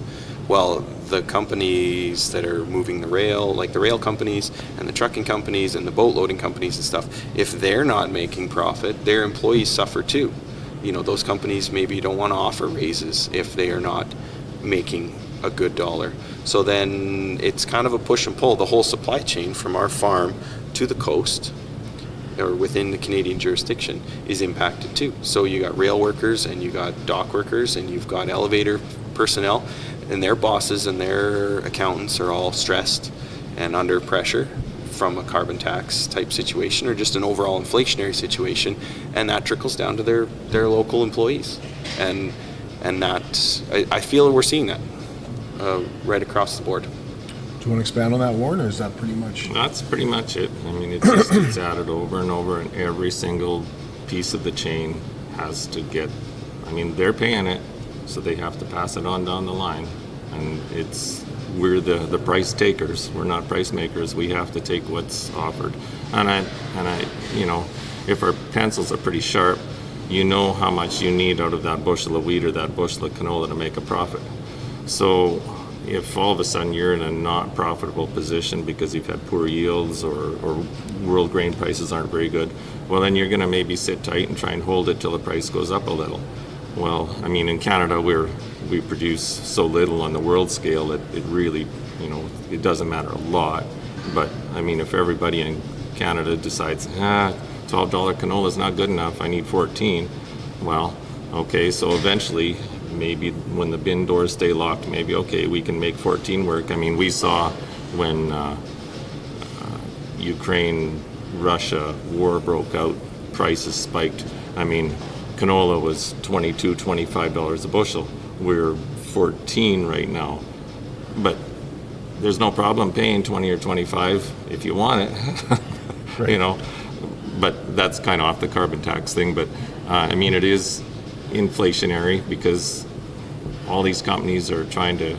[SPEAKER 9] Well, the companies that are moving the rail, like the rail companies and the trucking companies and the boat loading companies and stuff, if they're not making profit, their employees suffer too. You know, those companies maybe don't want to offer raises if they are not making a good dollar. So then it's kind of a push and pull. The whole supply chain from our farm to the coast, or within the Canadian jurisdiction, is impacted too. So you got rail workers, and you got dock workers, and you've got elevator personnel, and their bosses and their accountants are all stressed and under pressure from a carbon tax type situation, or just an overall inflationary situation, and that trickles down to their local employees. And that, I feel we're seeing that right across the board.
[SPEAKER 1] Do you want to expand on that, Warren, or is that pretty much?
[SPEAKER 10] That's pretty much it. I mean, it's added over and over, and every single piece of the chain has to get, I mean, they're paying it, so they have to pass it on down the line. And we're the price takers. We're not price makers. We have to take what's offered. And I, you know, if our pencils are pretty sharp, you know how much you need out of that bushel of wheat or that bushel of canola to make a profit. So if all of a sudden you're in a not profitable position because you've had poor yields or world grain prices aren't very good, well, then you're going to maybe sit tight and try and hold it till the price goes up a little. Well, I mean, in Canada, we produce so little on the world scale that it really, it doesn't matter a lot. But, I mean, if everybody in Canada decides, $12 canola is not good enough, I need 14, well, okay, so eventually, maybe when the bin doors stay locked, maybe, okay, we can make 14 work. I mean, we saw when Ukraine-Russia war broke out, prices spiked. I mean, canola was $22, $25 a bushel. We're 14 right now. But there's no problem paying 20 or 25 if you want it,
[SPEAKER 1] Right.
[SPEAKER 10] But that's kind of off the carbon tax thing. But I mean, it is inflationary because all these companies are trying to,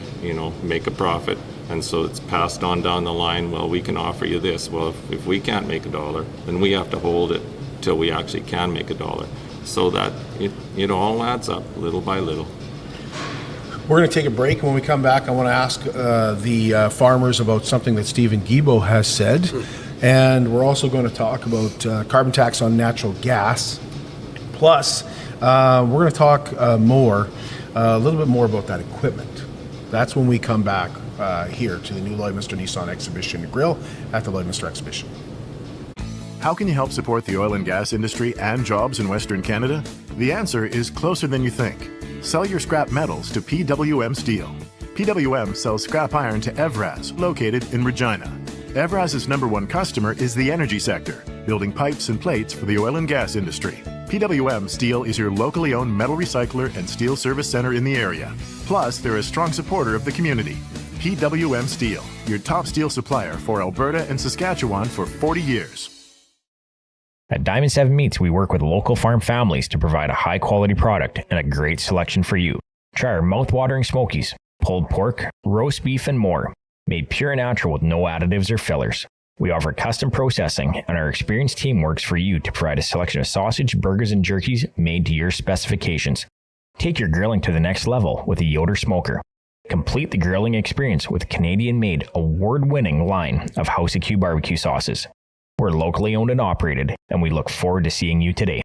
[SPEAKER 10] make a profit. And so it's passed on down the line, well, we can offer you this. Well, if we can't make $1, then we have to hold it till we actually can make $1. So that it all adds up little by little.
[SPEAKER 1] We're going to take a break, and when we come back, I want to ask the farmers about something that Stephen Guilbeault has said, and we're also going to talk about carbon tax on natural gas. Plus, we're going to talk a little bit more about that equipment. That's when we come back here to the new Lloydminster Nissan Exhibition Grill at the Lloydminster Exhibition.
[SPEAKER 7] How can you help support the oil and gas industry and jobs in Western Canada? The answer is closer than you think. Sell your scrap metals to PWM Steel. PWM sells scrap iron to Evraz, located in Regina. Evraz's #1 customer is the energy sector, building pipes and plates for the oil and gas industry. PWM Steel is your locally owned metal recycler and steel service center in the area. Plus, they're a strong supporter of the community. PWM Steel, your top steel supplier for Alberta and Saskatchewan for 40 years.
[SPEAKER 12] At Diamond 7 Meats, we work with local farm families to provide a high-quality product and a great selection for you. Try our mouth-watering smokies, pulled pork, roast beef, and more, made pure and natural with no additives or fillers. We offer custom processing, and our experienced team works for you to provide a selection of sausage, burgers, and jerkies made to your specifications. Take your grilling to the next level with a Yoder smoker. Complete the grilling experience with Canadian-made, award-winning line of House of Q barbecue sauces. We're locally owned and operated, and we look forward to seeing you today.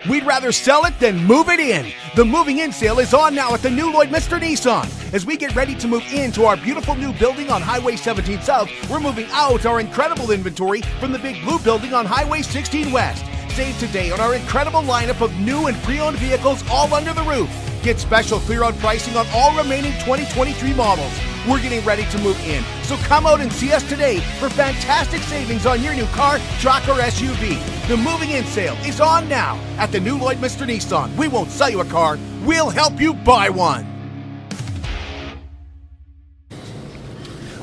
[SPEAKER 13] We'd rather sell it than move it in. The moving in sale is on now at the new Lloydminster Nissan. As we get ready to move into our beautiful new building on Highway 17 South, we're moving out our incredible inventory from the big blue building on Highway 16 West. Save today on our incredible lineup of new and pre-owned vehicles all under the roof. Get special clear-out pricing on all remaining 2023 models. We're getting ready to move in, so come out and see us today for fantastic savings on your new car, truck, or SUV. The moving in sale is on now at the new Lloydminster Nissan. We won't sell you a car, we'll help you buy one.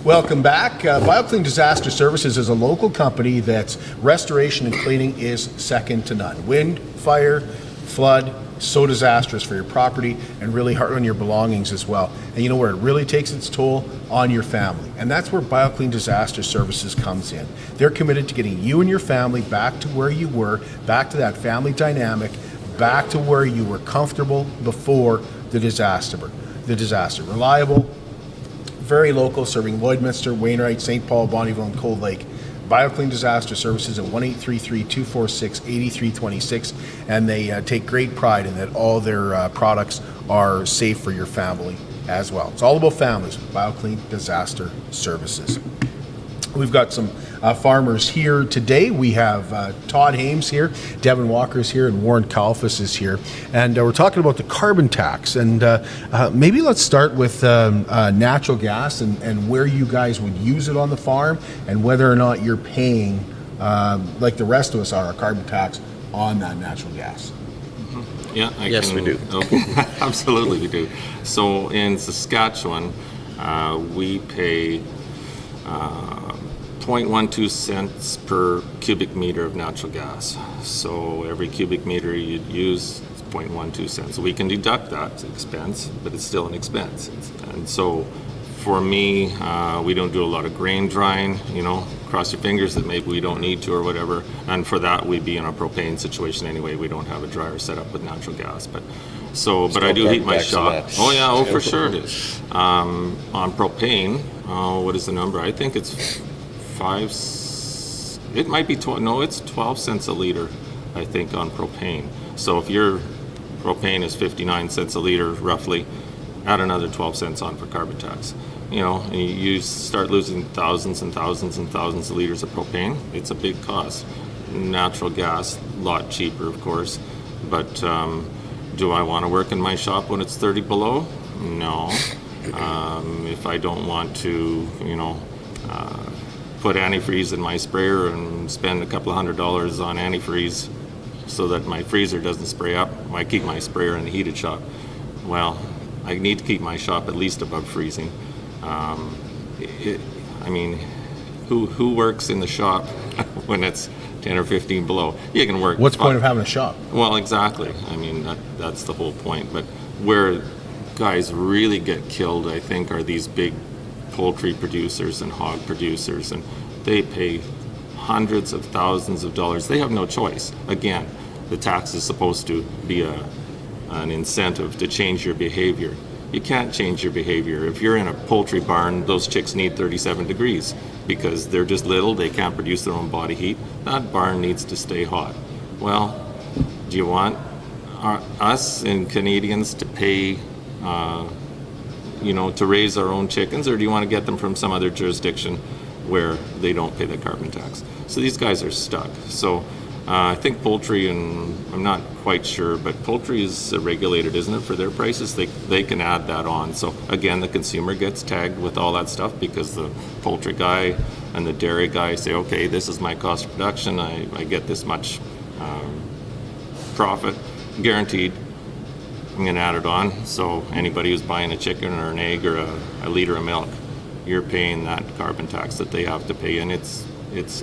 [SPEAKER 1] Welcome back. BioClean Disaster Services is a local company that's restoration and cleaning is second to none. Wind, fire, flood, so disastrous for your property and really hard on your belongings as well. And you know where it really takes its toll? On your family. And that's where BioClean Disaster Services comes in. They're committed to getting you and your family back to where you were, back to that family dynamic, back to where you were comfortable before the disaster. Reliable, very local, serving Lloydminster, Wainwright, St. Paul, Bonnyville, and Cold Lake. BioClean Disaster Services at 1-833-246-8326, and they take great pride in that all their products are safe for your family as well. It's all about families with BioClean Disaster Services. We've got some farmers here today. We have Todd Hames here, Devon Walker is here, and Warren Callfas is here. And we're talking about the carbon tax. And maybe let's start with natural gas and where you guys would use it on the farm and whether or not you're paying, like the rest of us are, a carbon tax on that natural gas.
[SPEAKER 10] Yeah,
[SPEAKER 11] Yes, we do.
[SPEAKER 10] Okay. Absolutely, we do. So in Saskatchewan, we pay 0.12 cents per cubic meter of natural gas. So every cubic meter you'd use is 0.12 cents. We can deduct that expense, but it's still an expense. And so for me, we don't do a lot of grain drying, cross your fingers that maybe we don't need to or whatever. And for that, we'd be in a propane situation anyway. We don't have a dryer set up with natural gas. But So, but I do heat my shop. Oh yeah, oh for sure it is. On propane, what is the number? I think it's it might be 12, no, it's 12 cents a liter, I think, on propane. So if your propane is 59 cents a liter roughly, add another 12 cents on for carbon tax. You know, and you start losing thousands and thousands and thousands of liters of propane, it's a big cost. Natural gas, a lot cheaper, of course, but do I want to work in my shop when it's 30 below? No. If I don't want to, you know, put antifreeze in my sprayer and spend a couple of $100 on antifreeze so that my freezer doesn't spray up, I keep my sprayer in the heated shop. Well, I need to keep my shop at least above freezing. I mean, who works in the shop when it's 10 or 15 below? You can work.
[SPEAKER 1] What's the point of having a shop?
[SPEAKER 10] Well, exactly. I mean, that's the whole point. But where guys really get killed, I think, are these big poultry producers and hog producers, and they pay hundreds of thousands of dollars. They have no choice. Again, the tax is supposed to be an incentive to change your behavior. You can't change your behavior. If you're in a poultry barn, those chicks need 37 degrees because they're just little, they can't produce their own body heat. That barn needs to stay hot. Well, do you want us and Canadians to pay, you know, to raise our own chickens, or do you want to get them from some other jurisdiction where they don't pay the carbon tax? So these guys are stuck. So I think poultry, and I'm not quite sure, but poultry is regulated, isn't it, for their prices? They can add that on. So again, the consumer gets tagged with all that stuff because the poultry guy and the dairy guy say, okay, this is my cost of production. I get this much profit guaranteed. I'm going to add it on. So anybody who's buying a chicken or an egg or a liter of milk, you're paying that carbon tax that they have to pay, and it's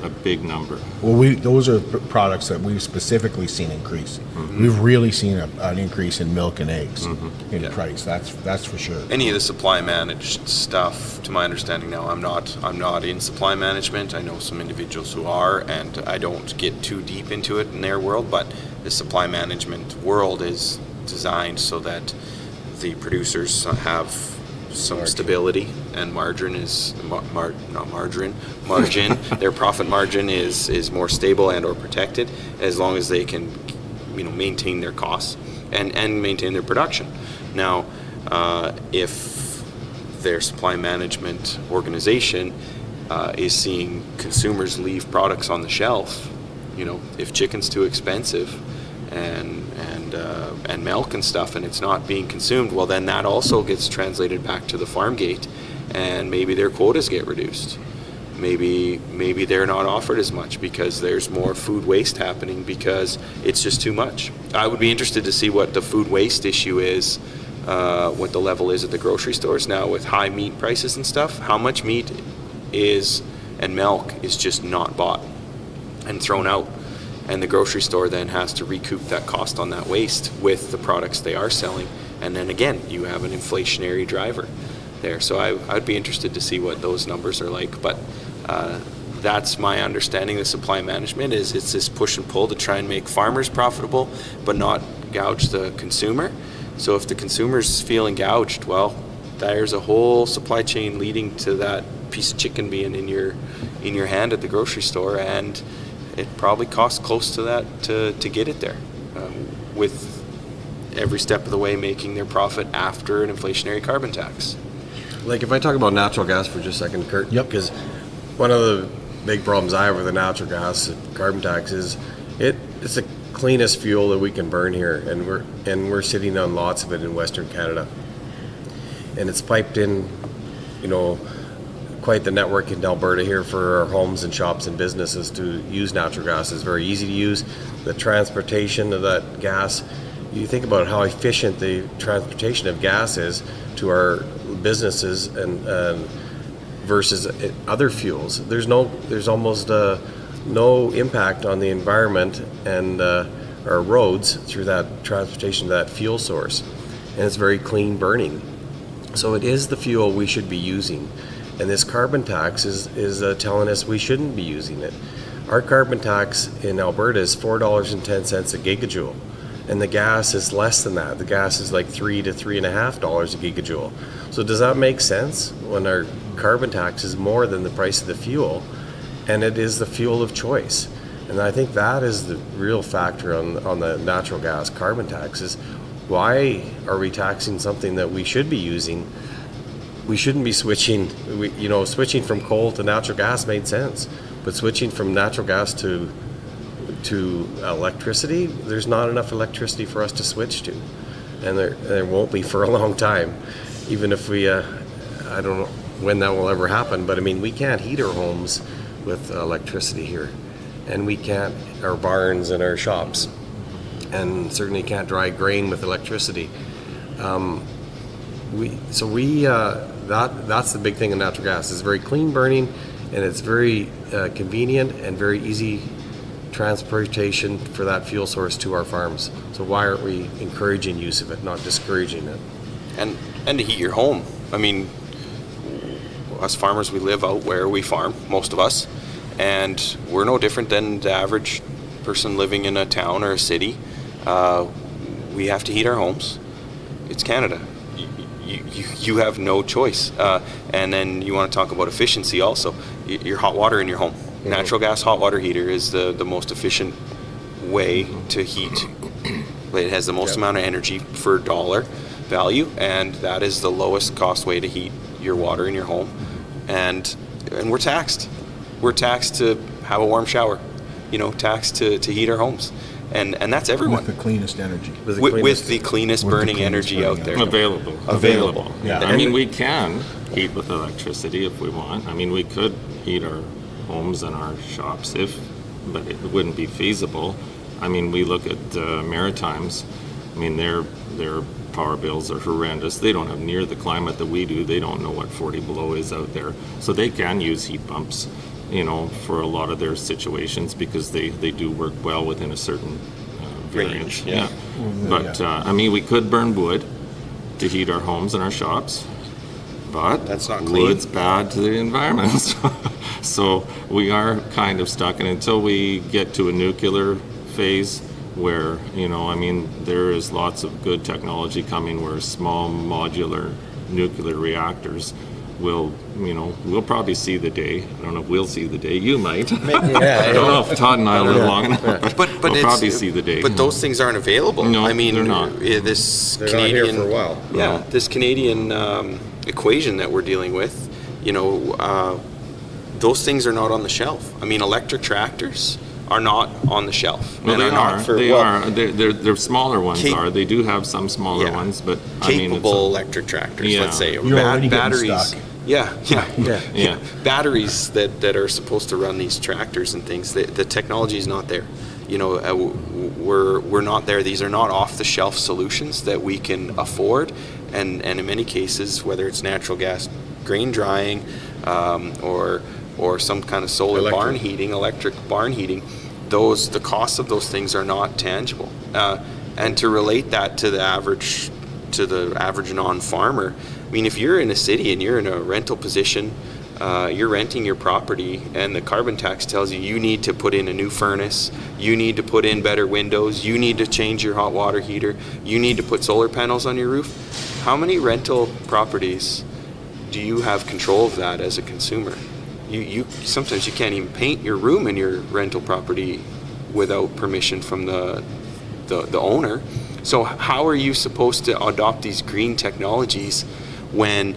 [SPEAKER 10] a big number.
[SPEAKER 1] Well, those are products that we've specifically seen increase. Mm-hmm. We've really seen an increase in milk and eggs in price. That's for sure.
[SPEAKER 9] Any of the supply managed stuff, to my understanding now, I'm not in supply management. I know some individuals who are, and I don't get too deep into it in their world, but the supply management world is designed so that the producers have some stability, and margin. Their profit margin is more stable and or protected as long as they can, you know, maintain their costs and maintain their production. Now, if their supply management organization is seeing consumers leave products on the shelf, you know, if chicken's too expensive and milk and stuff, and it's not being consumed, well, then that also gets translated back to the farm gate, and maybe their quotas get reduced. Maybe they're not offered as much because there's more food waste happening because it's just too much. I would be interested to see what the food waste issue is, what the level is at the grocery stores now with high meat prices and stuff. How much meat and milk is just not bought and thrown out, and the grocery store then has to recoup that cost on that waste with the products they are selling, and then again you have an inflationary driver there. So I'd be interested to see what those numbers are like, but that's my understanding. The supply management is it's this push and pull to try and make farmers profitable but not gouge the consumer. So if the consumer's feeling gouged, well, there's a whole supply chain leading to that piece of chicken being in your hand at the grocery store, and it probably costs close to that to get it there, with every step of the way making their profit after an inflationary carbon tax.
[SPEAKER 11] Like, if I talk about natural gas for just a second, Kurt.
[SPEAKER 1] Yep.
[SPEAKER 11] Because one of the big problems I have with the natural gas carbon tax is it's the cleanest fuel that we can burn here, and we're sitting on lots of it in Western Canada, and it's piped in, you know, quite the network in Alberta here for our homes and shops and businesses to use natural gas. It's very easy to use. The transportation of that gas, you think about how efficient the transportation of gas is to our businesses and versus other fuels. There's almost no impact on the environment and our roads through that transportation, that fuel source, and it's very clean burning. So it is the fuel we should be using. And this carbon tax is telling us we shouldn't be using it. Our carbon tax in Alberta is $4.10 a gigajoule. and the gas is less than that. The gas is like $3 to $3.50 a gigajoule. So does that make sense when our carbon tax is more than the price of the fuel, and it is the fuel of choice? And I think that is the real factor on the natural gas carbon tax is, why are we taxing something that we should be using? We shouldn't be switching. Switching from coal to natural gas made sense, but switching from natural gas to electricity, there's not enough electricity for us to switch to, and there won't be for a long time. Even if we, I don't know when that will ever happen, but I mean, we can't heat our homes with electricity here, and we can't, our barns and our shops, and certainly can't dry grain with electricity. That's the big thing in natural gas. It's very clean burning, and it's very convenient and very easy transportation for that fuel source to our farms. So why aren't we encouraging use of it, not discouraging it?
[SPEAKER 9] And to heat your home. I mean, us farmers, we live out where we farm, most of us, and we're no different than the average person living in a town or a city. We have to heat our homes. It's Canada. You have no choice. And then you want to talk about efficiency also. Your hot water in your home. Natural gas hot water heater is the most efficient way to heat. It has the most amount of energy per dollar value, and that is the lowest cost way to heat your water in your home. And we're taxed. We're taxed to have a warm shower, taxed to heat our homes. And that's everyone.
[SPEAKER 1] With the cleanest energy.
[SPEAKER 9] With the cleanest burning energy out there.
[SPEAKER 10] Available.
[SPEAKER 1] Yeah.
[SPEAKER 10] I mean, we can heat with electricity if we want. I mean, we could heat our homes and our shops but it wouldn't be feasible. I mean, we look at Maritimes. I mean, their power bills are horrendous. They don't have near the climate that we do. They don't know what 40 below is out there. So they can use heat pumps, for a lot of their situations, because they do work well within a certain range. Yeah. But I mean, we could burn wood to heat our homes and our shops, but
[SPEAKER 9] that's not clean.
[SPEAKER 10] Wood's bad to the environment. So we are kind of stuck, and until we get to a nuclear phase where, I mean, there is lots of good technology coming where small modular nuclear reactors we'll probably see the day. I don't know if we'll see the day. You might. I don't know if Todd and I live long enough, but we'll probably see the day.
[SPEAKER 9] But those things aren't available.
[SPEAKER 10] No,
[SPEAKER 9] I mean,
[SPEAKER 10] they're not.
[SPEAKER 9] This
[SPEAKER 11] They're
[SPEAKER 9] Canadian,
[SPEAKER 11] not here for a while.
[SPEAKER 9] Yeah, this Canadian equation that we're dealing with, those things are not on the shelf. I mean, electric tractors are not on the shelf.
[SPEAKER 10] Well, they are. They're smaller ones are. They do have some smaller ones, but
[SPEAKER 9] capable electric tractors. Let's say
[SPEAKER 1] You're already
[SPEAKER 9] batteries.
[SPEAKER 1] getting stuck.
[SPEAKER 9] Yeah. Batteries that are supposed to run these tractors and things. The technology is not there. We're not there. These are not off-the-shelf solutions that we can afford, and in many cases, whether it's natural gas grain drying, or some kind of solar barn heating, electric barn heating, the costs of those things are not tangible. And to relate that to the average non-farmer, I mean, if you're in a city and you're in a rental position, you're renting your property, and the carbon tax tells you need to put in a new furnace, you need to put in better windows, you need to change your hot water heater, you need to put solar panels on your roof. How many rental properties do you have control of that as a consumer? You sometimes you can't even paint your room in your rental property without permission from the owner. So how are you supposed to adopt these green technologies when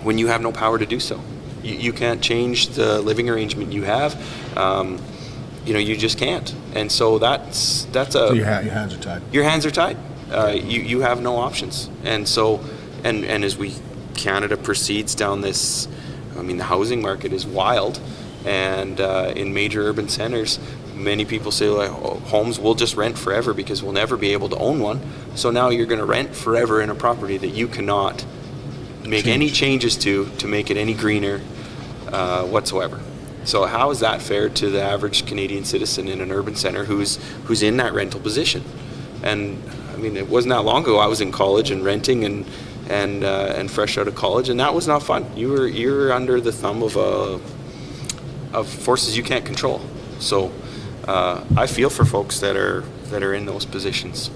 [SPEAKER 9] you have no power to do so? You can't change the living arrangement you have. You just can't. And so that's
[SPEAKER 1] So your hands are tied.
[SPEAKER 9] Your hands are tied. You have no options. And so and as Canada proceeds down this, I mean, the housing market is wild, and in major urban centers, many people say, homes will just rent forever because we'll never be able to own one. So now you're going to rent forever in a property that you cannot make any changes to make it any greener whatsoever. So how is that fair to the average Canadian citizen in an urban center who's in that rental position? And I mean, it wasn't that long ago I was in college and renting and fresh out of college, and that was not fun. You're under the thumb of forces you can't control. So I feel for folks that are that are in those positions.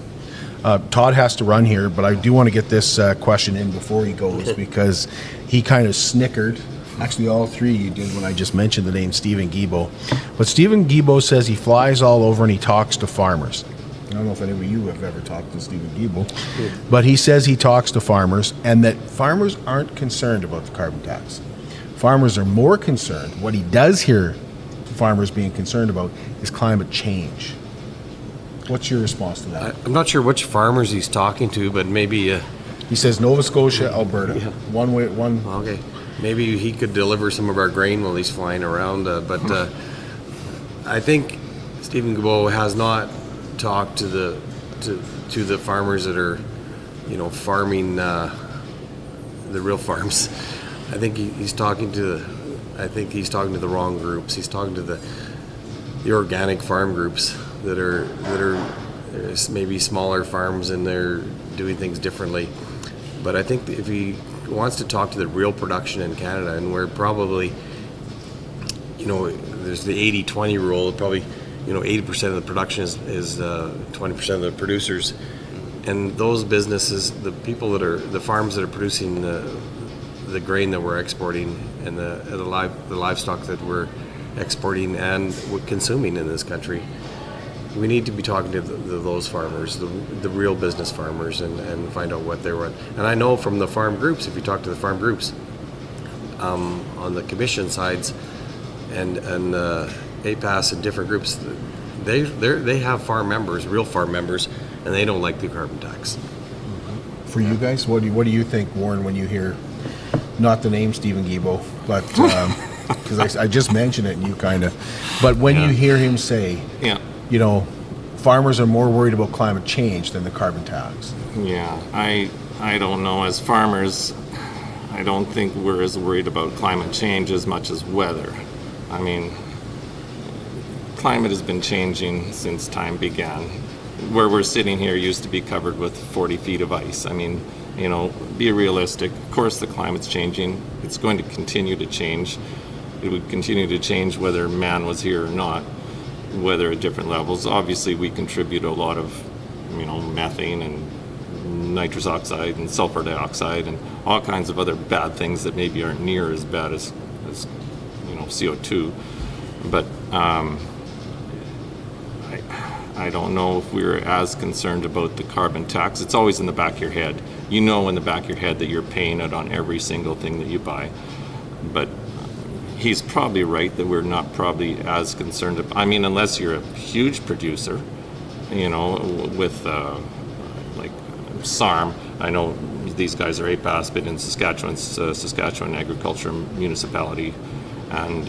[SPEAKER 1] Todd has to run here, but I do want to get this question in before he goes because he kind of snickered. Actually, all three you did when I just mentioned the name Stephen Guilbeault. But Stephen Guilbeault says he flies all over and he talks to farmers. I don't know if any of you have ever talked to Stephen Guilbeault, but he says he talks to farmers and that farmers aren't concerned about the carbon tax. Farmers are more concerned. What he does hear farmers being concerned about is climate change. What's your response to that?
[SPEAKER 11] I'm not sure which farmers he's talking to, but maybe...
[SPEAKER 1] he says Nova Scotia, Alberta.
[SPEAKER 11] Yeah.
[SPEAKER 1] One way, one...
[SPEAKER 11] Okay. Maybe he could deliver some of our grain while he's flying around, but I think Stephen Guilbeault has not talked to the farmers that are, farming the real farms. I think he's talking to the wrong groups. He's talking to the organic farm groups that are maybe smaller farms and they're doing things differently. But I think if he wants to talk to the real production in Canada, and we're probably, there's the 80-20 rule, probably, 80% of the production is 20% of the producers. And those businesses, the people the farms that are producing the grain that we're exporting and the livestock that we're exporting and we're consuming in this country, we need to be talking to those farmers, the real business farmers, and find out what they're on. And I know from the farm groups, if you talk to the farm groups, on the commission sides and APAS and different groups, they have farm members, real farm members, and they don't like the carbon tax.
[SPEAKER 1] For you guys, what do you think, Warren, when you hear not the name Stephen Guilbeault, but because I just mentioned it and you kind of, but when you hear him say, farmers are more worried about climate change than the carbon tax.
[SPEAKER 10] Yeah, I don't know. As farmers, I don't think we're as worried about climate change as much as weather. I mean, climate has been changing since time began. Where we're sitting here used to be covered with 40 feet of ice. I mean, be realistic. Of course the climate's changing. It's going to continue to change. It would continue to change whether man was here or not, whether at different levels. Obviously we contribute a lot of, methane and nitrous oxide and sulfur dioxide and all kinds of other bad things that maybe aren't near as bad as CO2. But I don't know if we're as concerned about the carbon tax. It's always in the back of your head. In the back of your head that you're paying it on every single thing that you buy. But he's probably right that we're not probably as concerned. Unless you're a huge producer, with like SARM. I know these guys are APAS, but in Saskatchewan Agriculture Municipality, and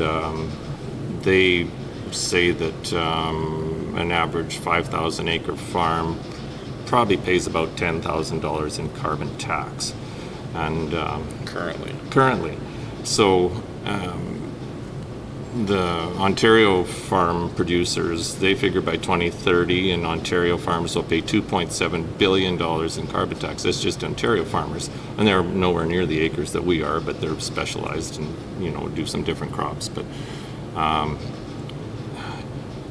[SPEAKER 10] they say that an average 5,000 acre farm probably pays about $10,000 in carbon tax, and currently. So the Ontario farm producers, they figure by 2030, and Ontario farmers will pay $2.7 billion in carbon tax. That's just Ontario farmers, and they're nowhere near the acres that we are, but they're specialized and do some different crops. But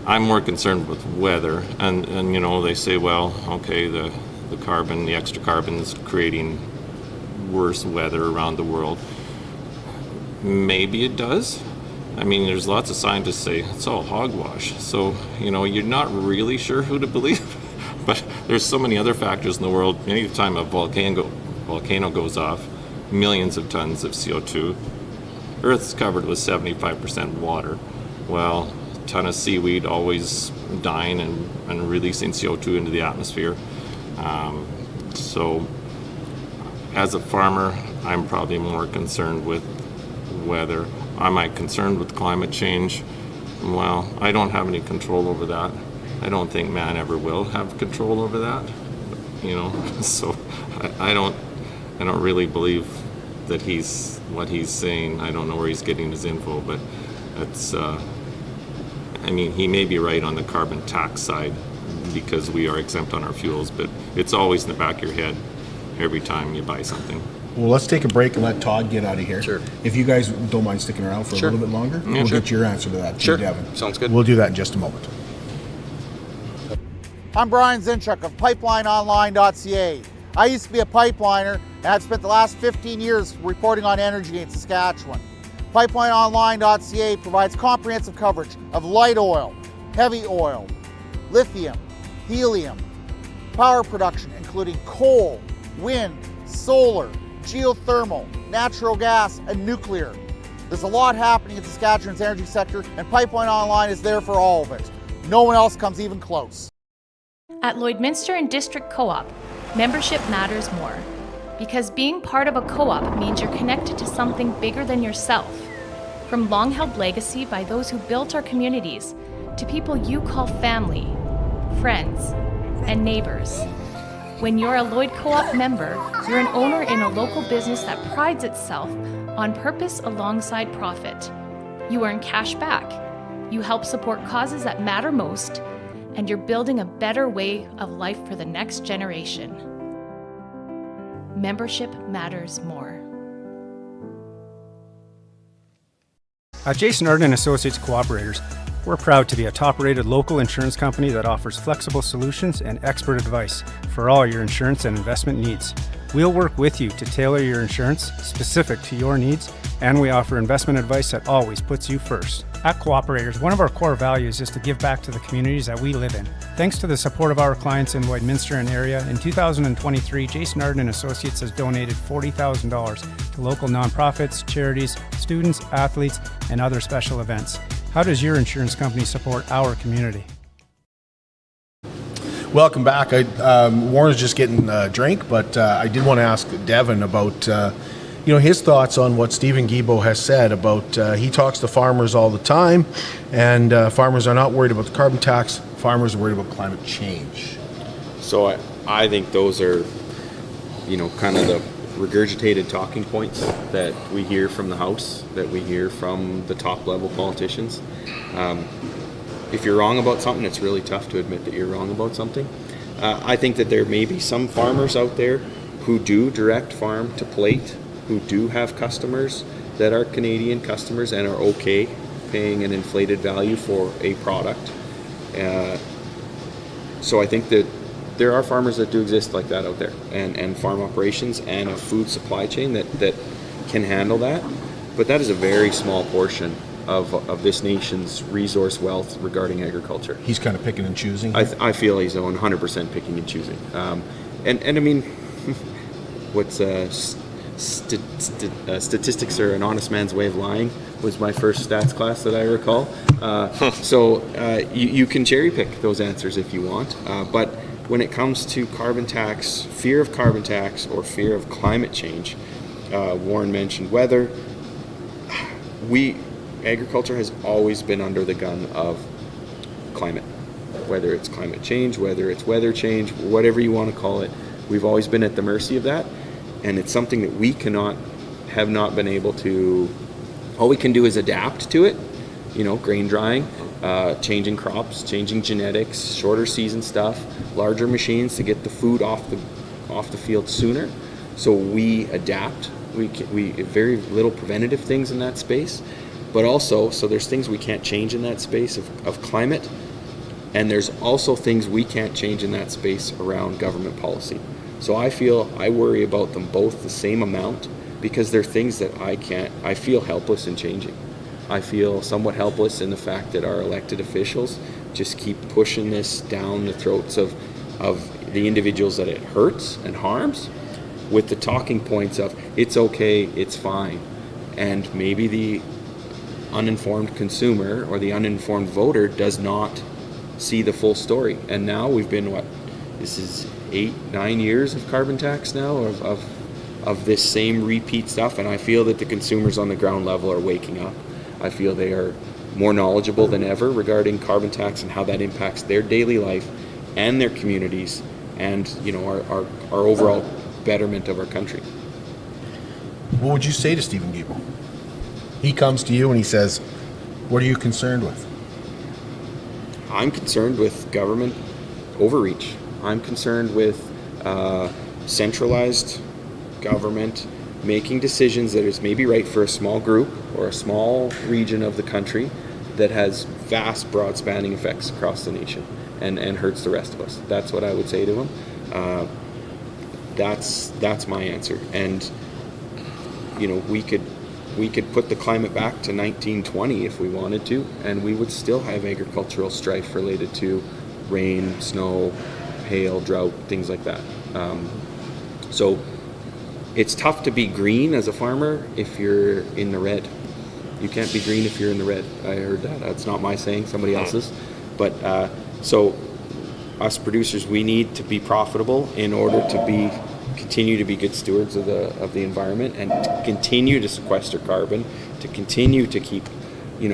[SPEAKER 10] I'm more concerned with weather, and they say, well, okay, the carbon, the extra carbon is creating worse weather around the world. Maybe it does. There's lots of scientists say it's all hogwash. So, you're not really sure who to believe. But there's so many other factors in the world. Anytime a volcano goes off, millions of tons of CO2. Earth's covered with 75% water. Well, a ton of seaweed always dying and releasing CO2 into the atmosphere. So, as a farmer, I'm probably more concerned with weather. Am I concerned with climate change? Well, I don't have any control over that. I don't think man ever will have control over that. So I don't really believe that what he's saying. I don't know where he's getting his info, but it's. He may be right on the carbon tax side because we are exempt on our fuels, but it's always in the back of your head every time you buy something.
[SPEAKER 1] Well, let's take a break and let Todd get out of here.
[SPEAKER 9] Sure.
[SPEAKER 1] If you guys don't mind sticking around for a little bit longer, we'll get your answer to that.
[SPEAKER 9] Sure.
[SPEAKER 1] Devin.
[SPEAKER 9] Sounds good.
[SPEAKER 1] We'll do that in just a moment.
[SPEAKER 6] I'm Brian Zinchuk of PipelineOnline.ca. I used to be a pipeliner, and I've spent the last 15 years reporting on energy in Saskatchewan. PipelineOnline.ca provides comprehensive coverage of light oil, heavy oil, lithium, helium, power production including coal, wind, solar, geothermal, natural gas, and nuclear. There's a lot happening in Saskatchewan's energy sector, and Pipeline Online is there for all of it. No one else comes even close.
[SPEAKER 14] At Lloydminster and District Co-op, membership matters more. Because being part of a co-op means you're connected to something bigger than yourself. From long-held legacy by those who built our communities, to people you call family, friends, and neighbors. When you're a Lloyd Co-op member, you're an owner in a local business that prides itself on purpose alongside profit. You earn cash back, you help support causes that matter most, and you're building a better way of life for the next generation. Membership matters more.
[SPEAKER 8] At Jason Arden Associates Cooperators, we're proud to be a top-rated local insurance company that offers flexible solutions and expert advice for all your insurance and investment needs. We'll work with you to tailor your insurance specific to your needs, and we offer investment advice that always puts you first. At Cooperators, one of our core values is to give back to the communities that we live in. Thanks to the support of our clients in Lloydminster and area, in 2023, Jason Arden Associates has donated $40,000 to local nonprofits, charities, students, athletes, and other special events. How does your insurance company support our community?
[SPEAKER 1] Welcome back. Warren's just getting a drink, but I did want to ask Devon about his thoughts on what Stephen Guilbeault has said about he talks to farmers all the time, and farmers are not worried about the carbon tax. Farmers are worried about climate change.
[SPEAKER 9] So I think those are, kind of the regurgitated talking points that we hear from the House, that we hear from the top level politicians. If you're wrong about something, it's really tough to admit that you're wrong about something. I think that there may be some farmers out there who do direct farm to plate, who do have customers that are Canadian customers and are okay paying an inflated value for a product. So I think that there are farmers that do exist like that out there, and farm operations and a food supply chain that can handle that. But that is a very small portion of this nation's resource wealth regarding agriculture.
[SPEAKER 1] He's kind of picking and choosing.
[SPEAKER 9] I feel he's 100% picking and choosing. And I mean, what's statistics are an honest man's way of lying was my first stats class that I recall. So you can cherry pick those answers if you want, but when it comes to carbon tax, fear of carbon tax or fear of climate change, Warren mentioned weather. Agriculture has always been under the gun of climate, whether it's climate change, whether it's weather change, whatever you want to call it. We've always been at the mercy of that, and it's something that we have not been able to. All we can do is adapt to it, grain drying, changing crops, changing genetics, shorter season stuff, larger machines to get the food off the field sooner. So we adapt. We very little preventative things in that space. But also, so there's things we can't change in that space of climate, and there's also things we can't change in that space around government policy. So I worry about them both the same amount, because they're things that I feel helpless in changing. I feel somewhat helpless in the fact that our elected officials just keep pushing this down the throats of the individuals that it hurts and harms, with the talking points of it's okay, it's fine, and maybe the uninformed consumer or the uninformed voter does not see the full story. And now we've been this is 8-9 years of carbon tax now of this same repeat stuff, and I feel that the consumers on the ground level are waking up. I feel they are more knowledgeable than ever regarding carbon tax and how that impacts their daily life and their communities, and our overall betterment of our country.
[SPEAKER 1] What would you say to Stephen Guilbeault? He comes to you and he says, what are you concerned with?
[SPEAKER 9] I'm concerned with government overreach. I'm concerned with centralized government making decisions that is maybe right for a small group or a small region of the country that has vast, broad-spanning effects across the nation. and hurts the rest of us. That's what I would say to him. That's my answer. And we could put the climate back to 1920 if we wanted to, and we would still have agricultural strife related to rain, snow, hail, drought, things like that. So it's tough to be green as a farmer if you're in the red. You can't be green if you're in the red. I heard that. That's not my saying, somebody else's. But so us producers, we need to be profitable in order to continue to be good stewards of the environment, and to continue to sequester carbon, to continue to keep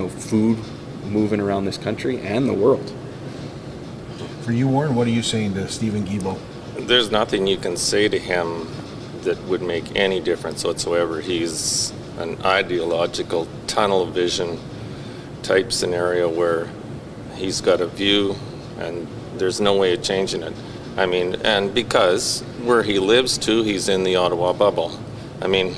[SPEAKER 9] food moving around this country and the world.
[SPEAKER 1] For you, Warren, what are you saying to Stephen Guilbeault?
[SPEAKER 10] There's nothing you can say to him that would make any difference whatsoever. He's an ideological tunnel vision type scenario where he's got a view and there's no way of changing it. I mean, and because where he lives too, he's in the Ottawa bubble. I mean,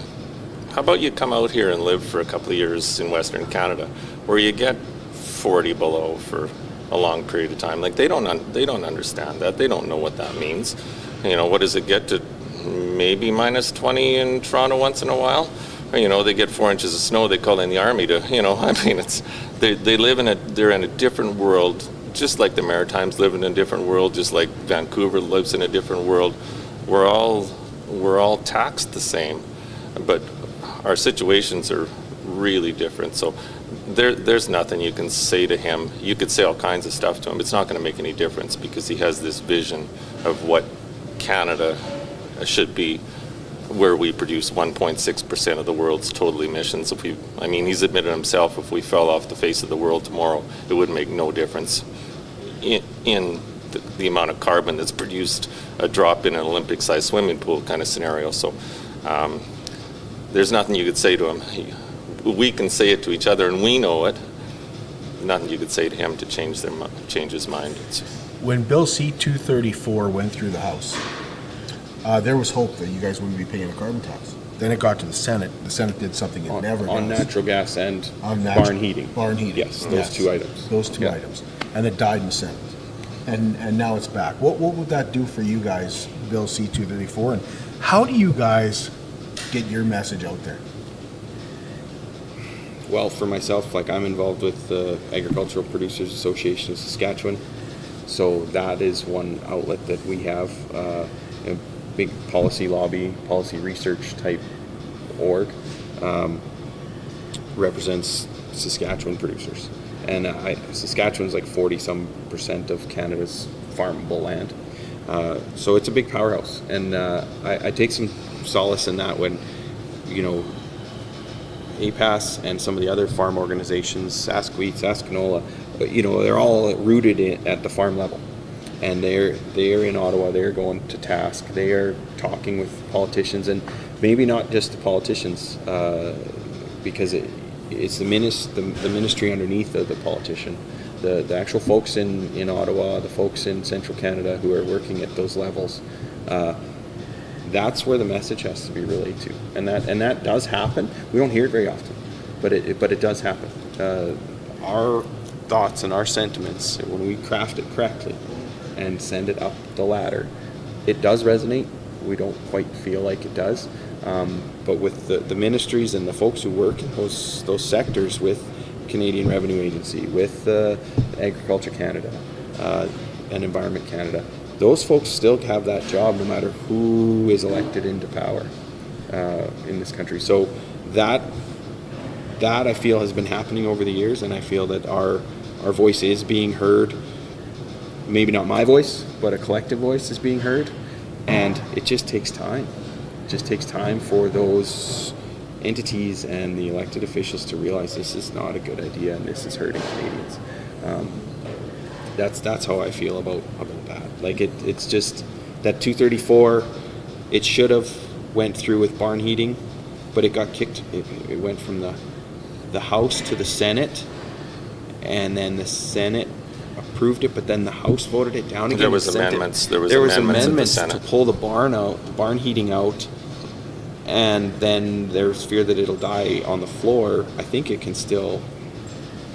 [SPEAKER 10] how about you come out here and live for a couple of years in Western Canada, where you get 40 below for a long period of time? Like, they don't understand that. They don't know what that means. What does it get to maybe minus 20 in Toronto once in a while? Or, they get 4 inches of snow. They call in the army to. I mean, they live they're in a different world. Just like the Maritimes live in a different world, just like Vancouver lives in a different world. We're all taxed the same, but our situations are really different. So there's nothing you can say to him. You could say all kinds of stuff to him. It's not going to make any difference, because he has this vision of what Canada should be, where we produce 1.6% of the world's total emissions. He's admitted himself, if we fell off the face of the world tomorrow, it would make no difference in the amount of carbon that's produced, a drop in an Olympic-sized swimming pool kind of scenario. So there's nothing you could say to him. We can say it to each other, and we know it. Nothing you could say to him to change his mind.
[SPEAKER 1] When Bill C-234 went through the House, there was hope that you guys wouldn't be paying a carbon tax. Then it got to the Senate. The Senate did something it never does.
[SPEAKER 9] On natural gas and barn heating.
[SPEAKER 1] Barn heating.
[SPEAKER 9] Yes, those two items.
[SPEAKER 1] Those two items. And it died in the Senate. And now it's back. What would that do for you guys, Bill C-234? And how do you guys get your message out there?
[SPEAKER 9] Well, for myself, I'm involved with the Agricultural Producers Association of Saskatchewan. So that is one outlet that we have. A big policy lobby, policy research type org, represents Saskatchewan producers. And Saskatchewan's 40% of Canada's farmable land. So it's a big powerhouse. And I take some solace in that when, APAS and some of the other farm organizations, Sask Wheat, Sask Canola, they're all rooted at the farm level. And they're in Ottawa, they're going to task, they are talking with politicians, and maybe not just the politicians, because it's the ministry underneath of the politician, the actual folks in Ottawa, the folks in central Canada who are working at those levels. That's where the message has to be relayed to, and that does happen. We don't hear it very often, but it does happen. Our thoughts and our sentiments, when we craft it correctly and send it up the ladder, it does resonate. We don't quite feel like it does, but with the ministries and the folks who work in those sectors, with Canadian Revenue Agency, with Agriculture Canada, and Environment Canada, those folks still have that job no matter who is elected into power in this country. So that I feel has been happening over the years, and I feel that our voice is being heard. Maybe not my voice, but a collective voice is being heard, and it just takes time. It just takes time for those entities and the elected officials to realize this is not a good idea and this is hurting Canadians. That's how I feel about that. It's just that 234, it should have went through with barn heating, but it got kicked. It went from the House to the Senate, and then the Senate approved it, but then the House voted it down again.
[SPEAKER 10] There was amendments. There was
[SPEAKER 9] amendments
[SPEAKER 10] in the
[SPEAKER 9] to pull the barn heating out, and then there's fear that it'll die on the floor. I think it can still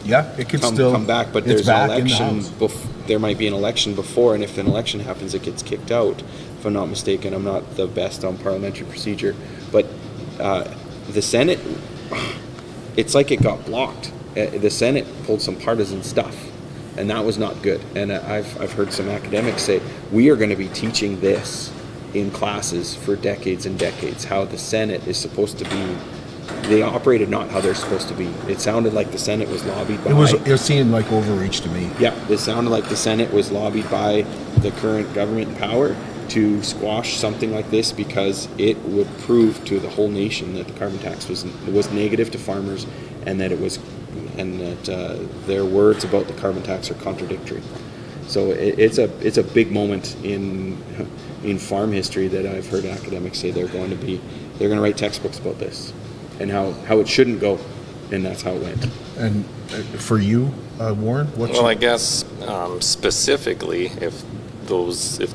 [SPEAKER 1] Yeah, it could still
[SPEAKER 9] come back, but
[SPEAKER 1] it's
[SPEAKER 9] there's an
[SPEAKER 1] back in the
[SPEAKER 9] election.
[SPEAKER 1] House.
[SPEAKER 9] There might be an election before, and if an election happens, it gets kicked out. If I'm not mistaken, I'm not the best on parliamentary procedure, but the Senate, it's like it got blocked. The Senate pulled some partisan stuff, and that was not good. And I've heard some academics say, we are going to be teaching this in classes for decades and decades, how the Senate is supposed to be. They operated not how they're supposed to be. It sounded like the Senate was lobbied by...
[SPEAKER 1] It seemed like overreach to me.
[SPEAKER 9] Yeah, it sounded like the Senate was lobbied by the current government in power to squash something like this because it would prove to the whole nation that the carbon tax was negative to farmers, and that their words about the carbon tax are contradictory. So it's a big moment in farm history that I've heard academics say they're going to write textbooks about this and how it shouldn't go, and that's how it went.
[SPEAKER 1] And for you, Warren,
[SPEAKER 10] well, I guess specifically if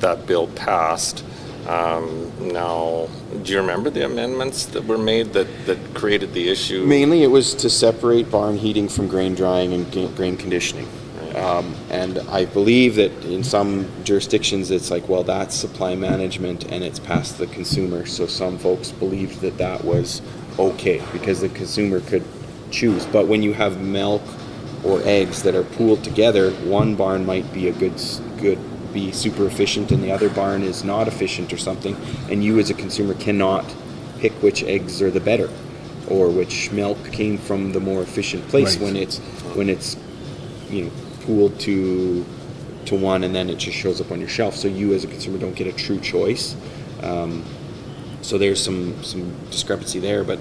[SPEAKER 10] that bill passed. Now, do you remember the amendments that were made that created the issue?
[SPEAKER 9] Mainly it was to separate barn heating from grain drying and grain conditioning. And I believe that in some jurisdictions it's like, well, that's supply management and it's past the consumer. So some folks believed that was okay because the consumer could choose. But when you have milk or eggs that are pooled together, one barn might be be super efficient and the other barn is not efficient or something, and you as a consumer cannot pick which eggs are the better or which milk came from the more efficient place. Right. when it's pooled to one and then it just shows up on your shelf, so you as a consumer don't get a true choice. So there's some discrepancy there. But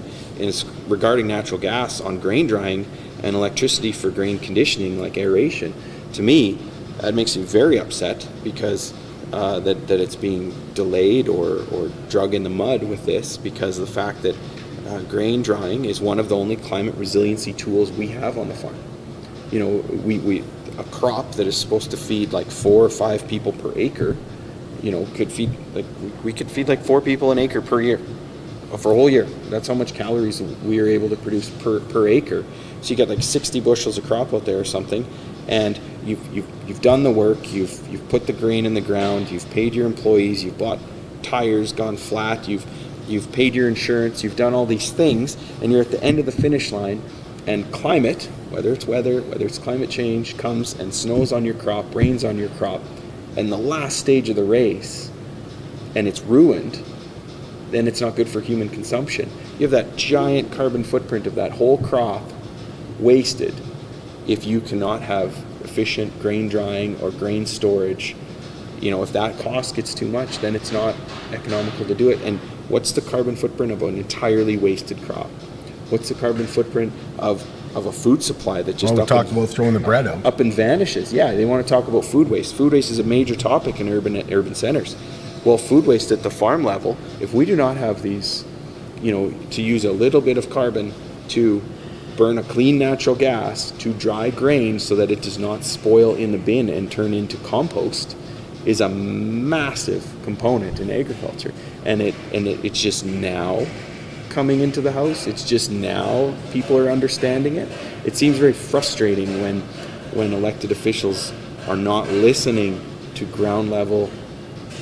[SPEAKER 9] regarding natural gas on grain drying and electricity for grain conditioning like aeration, to me that makes me very upset because that it's being delayed or drug in the mud with this, because of the fact that grain drying is one of the only climate resiliency tools we have on the farm. A crop that is supposed to feed like 4 or 5 people per acre, could feed we could feed like 4 people an acre per year for a whole year. That's how much calories we are able to produce per acre. So you got like 60 bushels of crop out there or something, and you've done the work, you've put the grain in the ground, you've paid your employees, you've bought tires, gone flat, you've paid your insurance, you've done all these things, and you're at the end of the finish line, and climate, whether it's climate change, comes and snows on your crop, rains on your crop, and the last stage of the race, and it's ruined, then it's not good for human consumption. You have that giant carbon footprint of that whole crop wasted if you cannot have efficient grain drying or grain storage. If that cost gets too much, then it's not economical to do it. And what's the carbon footprint of an entirely wasted crop? What's the carbon footprint of a food supply that just
[SPEAKER 1] talked about throwing the bread out.
[SPEAKER 9] Up and vanishes? Yeah, they want to talk about food waste. Food waste is a major topic in urban centers. Well, food waste at the farm level, if we do not have these, to use a little bit of carbon to burn a clean natural gas to dry grain so that it does not spoil in the bin and turn into compost, is a massive component in agriculture. And it's just now coming into the house. It's just now people are understanding it. It seems very frustrating when elected officials are not listening to ground level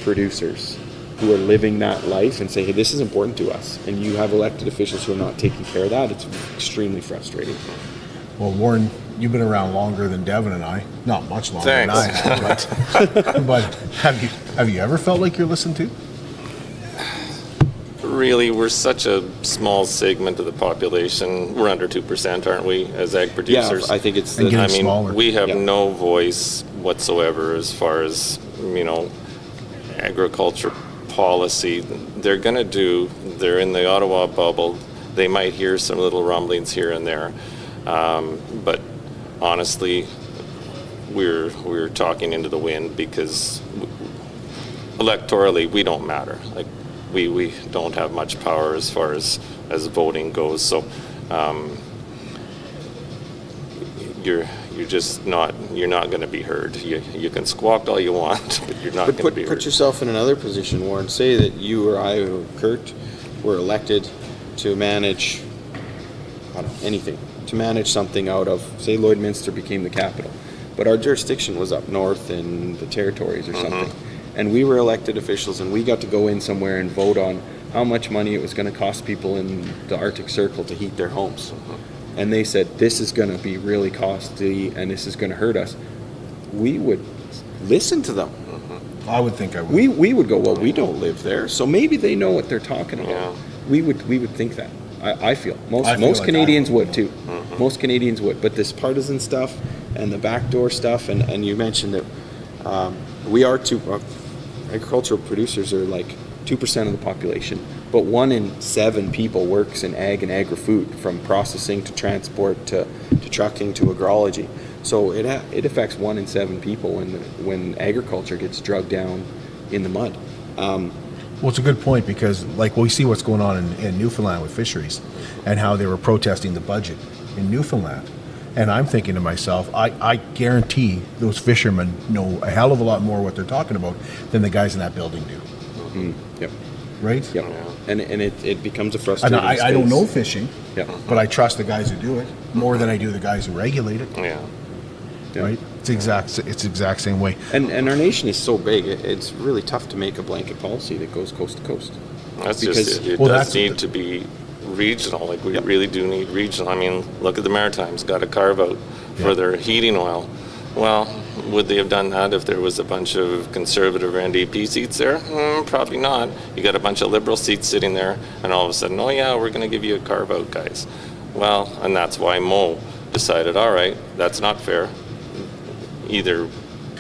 [SPEAKER 9] producers who are living that life and say, hey, this is important to us, and you have elected officials who are not taking care of that. It's extremely frustrating.
[SPEAKER 1] Well, Warren, you've been around longer than Devon and I. Not much longer than I have, but have you ever felt like you're listened to?
[SPEAKER 10] Really, we're such a small segment of the population. We're under 2%, aren't we, as ag producers?
[SPEAKER 9] Yeah, I think it's
[SPEAKER 10] smaller. We have no voice whatsoever as far as, agriculture policy. They're in the Ottawa bubble. They might hear some little rumblings here and there. But honestly, we're talking into the wind because electorally we don't matter. Like we don't have much power as far as voting goes. So you're not going to be heard. You can squawk all you want, but you're not going to be heard.
[SPEAKER 9] Put yourself in another position, Warren. Say that you or I or Kurt were elected to manage anything, to manage something out of, say, Lloydminster became the capital, but our jurisdiction was up north in the territories or something, and we were elected officials, and we got to go in somewhere and vote on how much money it was going to cost people in the Arctic Circle to heat their homes. And they said, this is going to be really costly and this is going to hurt us. We would listen to them.
[SPEAKER 1] I would think I would.
[SPEAKER 9] We would go, well, we don't live there, so maybe they know what they're talking about. We would think that. I feel. Most Canadians would too. Most Canadians would. But this partisan stuff and the backdoor stuff, and you mentioned that we are agricultural producers are like 2% of the population, but 1 in 7 people works in ag and agri-food, from processing to transport to trucking to agrology. So it affects 1 in 7 people when agriculture gets dragged down in the mud.
[SPEAKER 1] Well, it's a good point, because like we see what's going on in Newfoundland with fisheries and how they were protesting the budget in Newfoundland. And I'm thinking to myself, I guarantee those fishermen know a hell of a lot more what they're talking about than the guys in that building do.
[SPEAKER 9] Yep.
[SPEAKER 1] Right?
[SPEAKER 9] Yep. And it becomes a frustrating
[SPEAKER 1] And I don't know fishing,
[SPEAKER 9] Yep.
[SPEAKER 1] but I trust the guys who do it more than I do the guys who regulate it.
[SPEAKER 10] Yeah.
[SPEAKER 1] Right? It's exact same way.
[SPEAKER 9] And our nation is so big, it's really tough to make a blanket policy that goes coast to coast.
[SPEAKER 10] That's
[SPEAKER 9] because
[SPEAKER 10] just it. It does need to be regional. Like we really do need regional. I mean, look at the Maritimes, got a carve out for their heating oil. Well, would they have done that if there was a bunch of Conservative or NDP seats there? Probably not. You got a bunch of Liberal seats sitting there, and all of a sudden, oh yeah, we're going to give you a carve out, guys. Well, and that's why Mo decided, all right, that's not fair. Either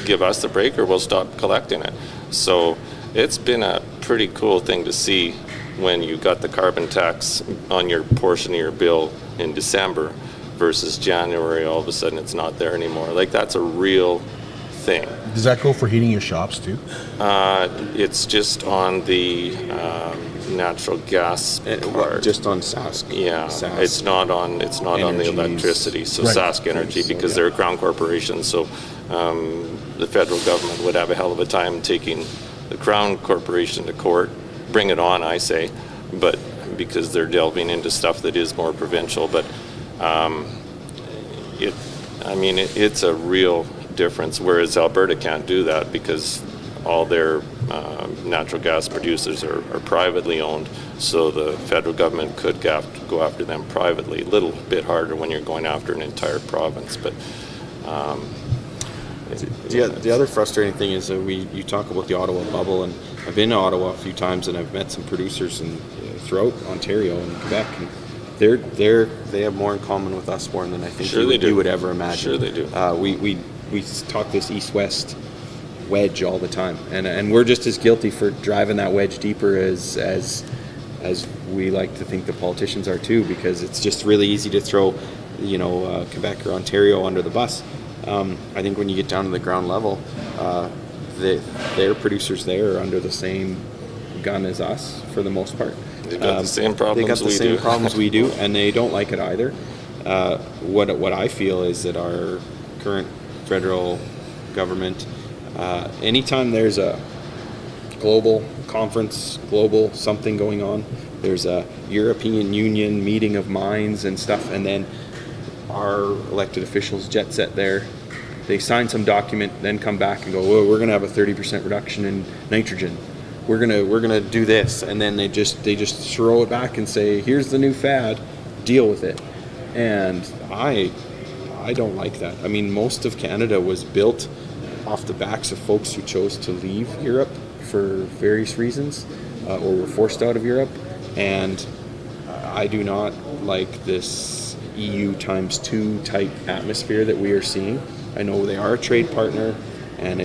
[SPEAKER 10] give us the break or we'll stop collecting it. So it's been a pretty cool thing to see when you got the carbon tax on your portion of your bill in December versus January, all of a sudden it's not there anymore. Like, that's a real thing.
[SPEAKER 1] Does that go for heating your shops too?
[SPEAKER 10] It's just on the natural gas part.
[SPEAKER 9] Just on Sask.
[SPEAKER 10] Yeah, Sask. It's not on the electricity. So right. Sask Energy, because they're a crown corporation, so the federal government would have a hell of a time taking the crown corporation to court. Bring it on, I say, but because they're delving into stuff that is more provincial. But it's a real difference, whereas Alberta can't do that because all their natural gas producers are privately owned, so the federal government could go after them privately. A little bit harder when you're going after an entire province, but
[SPEAKER 9] the other frustrating thing is that you talk about the Ottawa bubble, and I've been to Ottawa a few times, and I've met some producers throughout Ontario and Quebec, and they have more in common with us more than I think you would ever imagine.
[SPEAKER 10] Sure they do.
[SPEAKER 9] We talk this east-west wedge all the time, and we're just as guilty for driving that wedge deeper as we like to think the politicians are too, because it's just really easy to throw Quebec or Ontario under the bus. I think when you get down to the ground level, their producers there are under the same gun as us for the most part.
[SPEAKER 10] They've got the same problems
[SPEAKER 9] They got the same problems we do, and they don't like it either. What I feel is that our current federal government, anytime there's a global conference, global something going on, there's a European Union meeting of minds and stuff, and then our elected officials jet set there. They sign some document, then come back and go, "Well, we're going to have a 30% reduction in nitrogen. We're gonna do this," and then they just throw it back and say, "Here's the new fad, deal with it." And I don't like that. I mean, most of Canada was built off the backs of folks who chose to leave Europe for various reasons, or were forced out of Europe, and I do not like this EU ×2 type atmosphere that we are seeing. I know they are a trade partner, and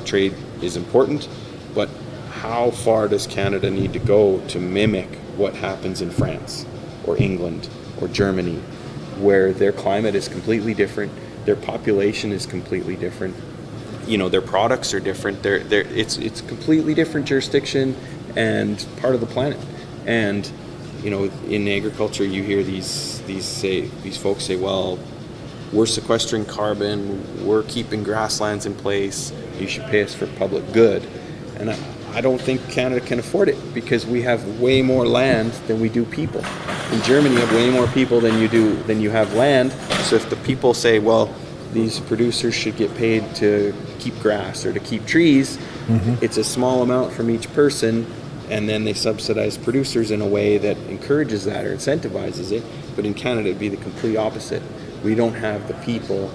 [SPEAKER 9] trade is important, but how far does Canada need to go to mimic what happens in France or England or Germany, where their climate is completely different, their population is completely different, their products are different, it's completely different jurisdiction and part of the planet. And in agriculture, you hear these folks say, "Well, we're sequestering carbon, we're keeping grasslands in place, you should pay us for public good." And I don't think Canada can afford it, because we have way more land than we do people. In Germany, you have way more people than you have land. So if the people say, well, these producers should get paid to keep grass or to keep trees, it's a small amount from each person, and then they subsidize producers in a way that encourages that or incentivizes it. But in Canada, it'd be the complete opposite. We don't have the people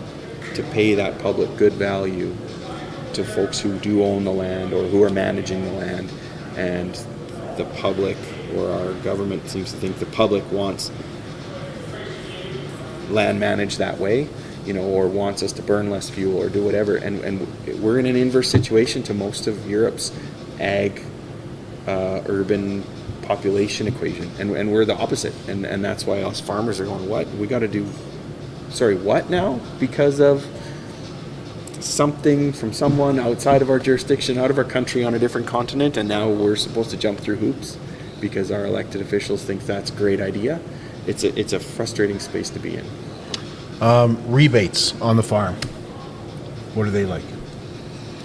[SPEAKER 9] to pay that public good value to folks who do own the land or who are managing the land, and the public, or our government seems to think the public wants land managed that way, or wants us to burn less fuel or do whatever. And we're in an inverse situation to most of Europe's ag, urban population equation, and we're the opposite. And that's why us farmers are going, what? We got to do, what now? Because of something from someone outside of our jurisdiction, out of our country, on a different continent, and now we're supposed to jump through hoops because our elected officials think that's a great idea. It's a frustrating space to be in.
[SPEAKER 1] Rebates on the farm. What are they like?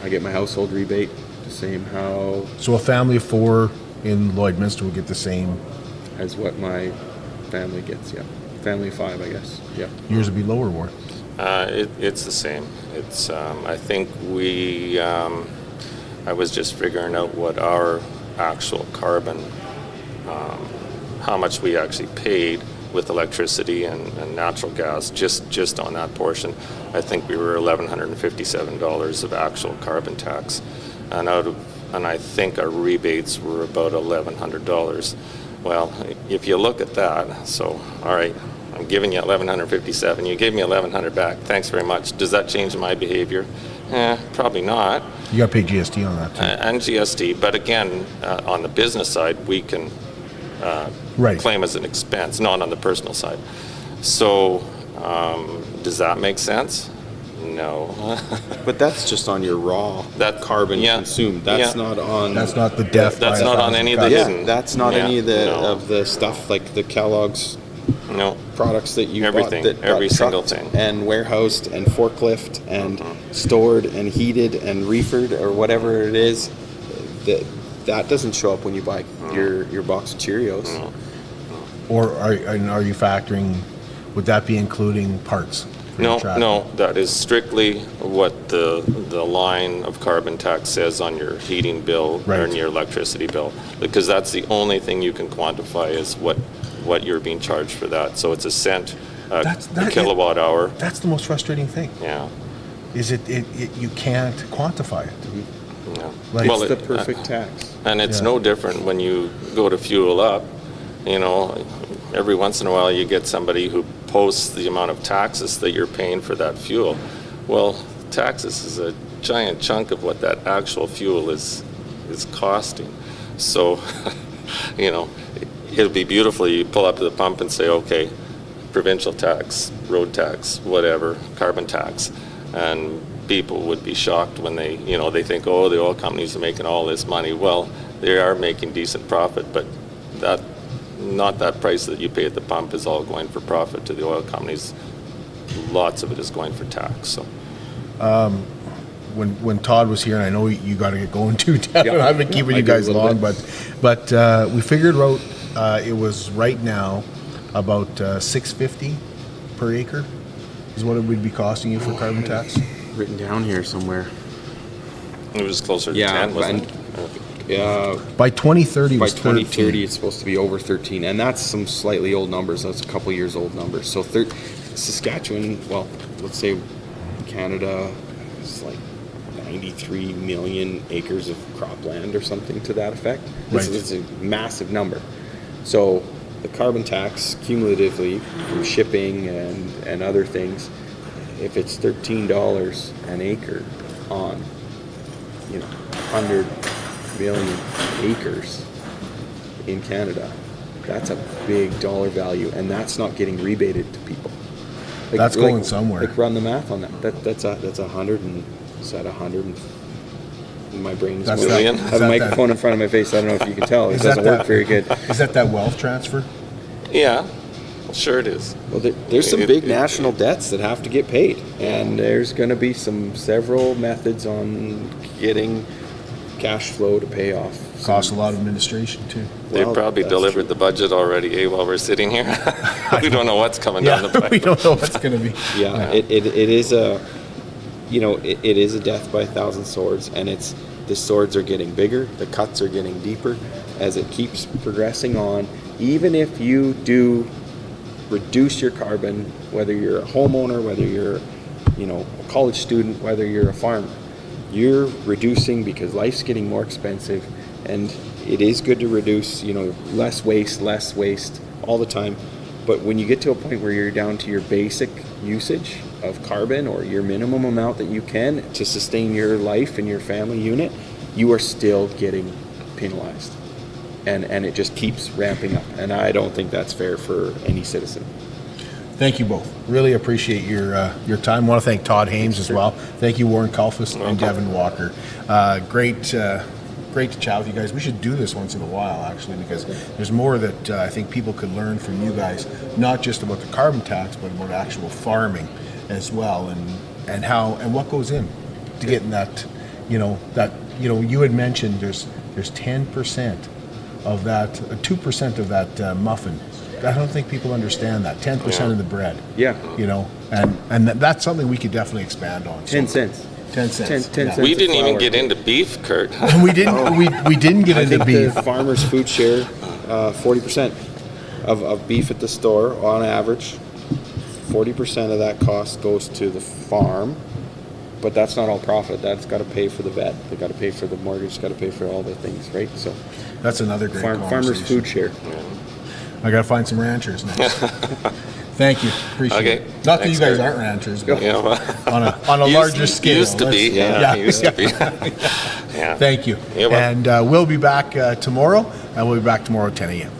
[SPEAKER 9] I get my household rebate the same how.
[SPEAKER 1] So a family of 4 in Lloydminster will get the same
[SPEAKER 9] as what my family gets. Yeah, family of 5, I guess. Yeah.
[SPEAKER 1] Yours would be lower, Ward.
[SPEAKER 10] It's the same. It's I think I was just figuring out what our actual carbon, how much we actually paid with electricity and natural gas, just on that portion. I think we were $1,157 of actual carbon tax, and I think our rebates were about $1,100. Well, if you look at that, so all right, I'm giving you $1,157. You gave me $1,100 back. Thanks very much. Does that change my behavior? Probably not.
[SPEAKER 1] You got to pay GST on that too.
[SPEAKER 10] And GST, but again, on the business side, we can claim as an expense, not on the personal side. So, does that make sense? No.
[SPEAKER 9] But that's just on your raw carbon consumed. That's not on.
[SPEAKER 1] That's not the death.
[SPEAKER 10] That's not on any of the hidden.
[SPEAKER 9] That's not any of the stuff like the Kellogg's.
[SPEAKER 10] No
[SPEAKER 9] products that you
[SPEAKER 10] everything,
[SPEAKER 9] bought that
[SPEAKER 10] every single thing,
[SPEAKER 9] and warehoused and forklift and stored and heated and reefered or whatever it is. That doesn't show up when you buy your box of Cheerios.
[SPEAKER 1] Or are you factoring? Would that be including parts?
[SPEAKER 10] No. That is strictly what the line of carbon tax says on your heating bill or on your electricity bill, because that's the only thing you can quantify is what you're being charged for that. So it's a cent a kilowatt hour.
[SPEAKER 1] That's the most frustrating thing.
[SPEAKER 10] Yeah.
[SPEAKER 1] Is it you can't quantify it.
[SPEAKER 10] Yeah.
[SPEAKER 9] Like it's the perfect tax.
[SPEAKER 10] And it's no different when you go to fuel up. Every once in a while you get somebody who posts the amount of taxes that you're paying for that fuel. Well, taxes is a giant chunk of what that actual fuel is costing. So, it'll be beautiful. You pull up to the pump and say, okay, provincial tax, road tax, whatever, carbon tax. And people would be shocked when they think, oh, the oil companies are making all this money. Well, they are making decent profit, but not that price that you pay at the pump is all going for profit to the oil companies. Lots of it is going for tax. So.
[SPEAKER 1] When Todd was here, and I know you got to get going too, Devin. I've been keeping you guys long, but we figured out it was right now about $6.50 per acre is what it would be costing you for carbon tax.
[SPEAKER 9] Written down here somewhere.
[SPEAKER 10] It was closer to 10, wasn't it?
[SPEAKER 9] Yeah.
[SPEAKER 1] By 2030,
[SPEAKER 9] by 2030, it's supposed to be over 13, and that's some slightly old numbers. That's a couple years old numbers. So Saskatchewan, well, let's say Canada is like 93 million acres of cropland or something to that effect. It's a massive number. So the carbon tax cumulatively from shipping and other things, if it's $13 an acre on 100 million acres in Canada, that's a big dollar value, and that's not getting rebated to people.
[SPEAKER 1] That's going somewhere.
[SPEAKER 9] Run the math on that. That's 100 and is that 100 and my brain is
[SPEAKER 10] million.
[SPEAKER 9] I have a microphone in front of my face. I don't know if you can tell. It doesn't work very good.
[SPEAKER 1] Is that wealth transfer?
[SPEAKER 10] Yeah, sure it is.
[SPEAKER 9] Well, there's some big national debts that have to get paid, and there's going to be several methods on getting
[SPEAKER 15] cash flow to pay off.
[SPEAKER 1] Costs a lot of administration too.
[SPEAKER 9] They
[SPEAKER 15] Well,
[SPEAKER 9] probably
[SPEAKER 15] that's
[SPEAKER 9] delivered the budget already, while we're sitting here. We don't know what's coming down the pipe.
[SPEAKER 1] We don't know what's going to be.
[SPEAKER 15] Yeah, it is a, it is a death by a thousand swords, and the swords are getting bigger, the cuts are getting deeper as it keeps progressing on. Even if you do reduce your carbon, whether you're a homeowner, whether you're, a college student, whether you're a farmer, you're reducing because life's getting more expensive, and it is good to reduce, less waste all the time. But when you get to a point where you're down to your basic usage of carbon, or your minimum amount that you can to sustain your life and your family unit, you are still getting penalized. And it just keeps ramping up. And I don't think that's fair for any citizen.
[SPEAKER 1] Thank you both. Really appreciate your time. I want to thank Todd Hames as well. Thank you, Warren Callfas and Devon Walker. Great to chat with you guys. We should do this once in a while, actually, because there's more that I think people could learn from you guys, not just about the carbon tax, but about actual farming as well, and how and what goes in to getting that. You had mentioned there's 10% of that, 2% of that muffin. I don't think people understand that. 10% of the bread.
[SPEAKER 15] Yeah.
[SPEAKER 1] And that's something we could definitely expand on.
[SPEAKER 15] 10 cents.
[SPEAKER 1] 10 cents.
[SPEAKER 15] 10
[SPEAKER 1] yeah.
[SPEAKER 15] cents.
[SPEAKER 9] We didn't even get into beef, Kurt.
[SPEAKER 1] we didn't. We didn't get
[SPEAKER 15] I
[SPEAKER 1] into
[SPEAKER 15] think
[SPEAKER 1] beef.
[SPEAKER 15] the farmer's food share, 40% of beef at the store on average. 40% of that cost goes to the farm, but that's not all profit. That's got to pay for the vet. They got to pay for the mortgage. Got to pay for all the things, right? So
[SPEAKER 1] that's another great
[SPEAKER 15] farmer's food share.
[SPEAKER 1] I got to find some ranchers next. Thank you. Appreciate it. Not that you guys aren't ranchers, but on a larger scale.
[SPEAKER 9] Used to be. Yeah. Used to be.
[SPEAKER 1] Thank you. And we'll be back tomorrow, and we'll be back tomorrow at 10 a.m.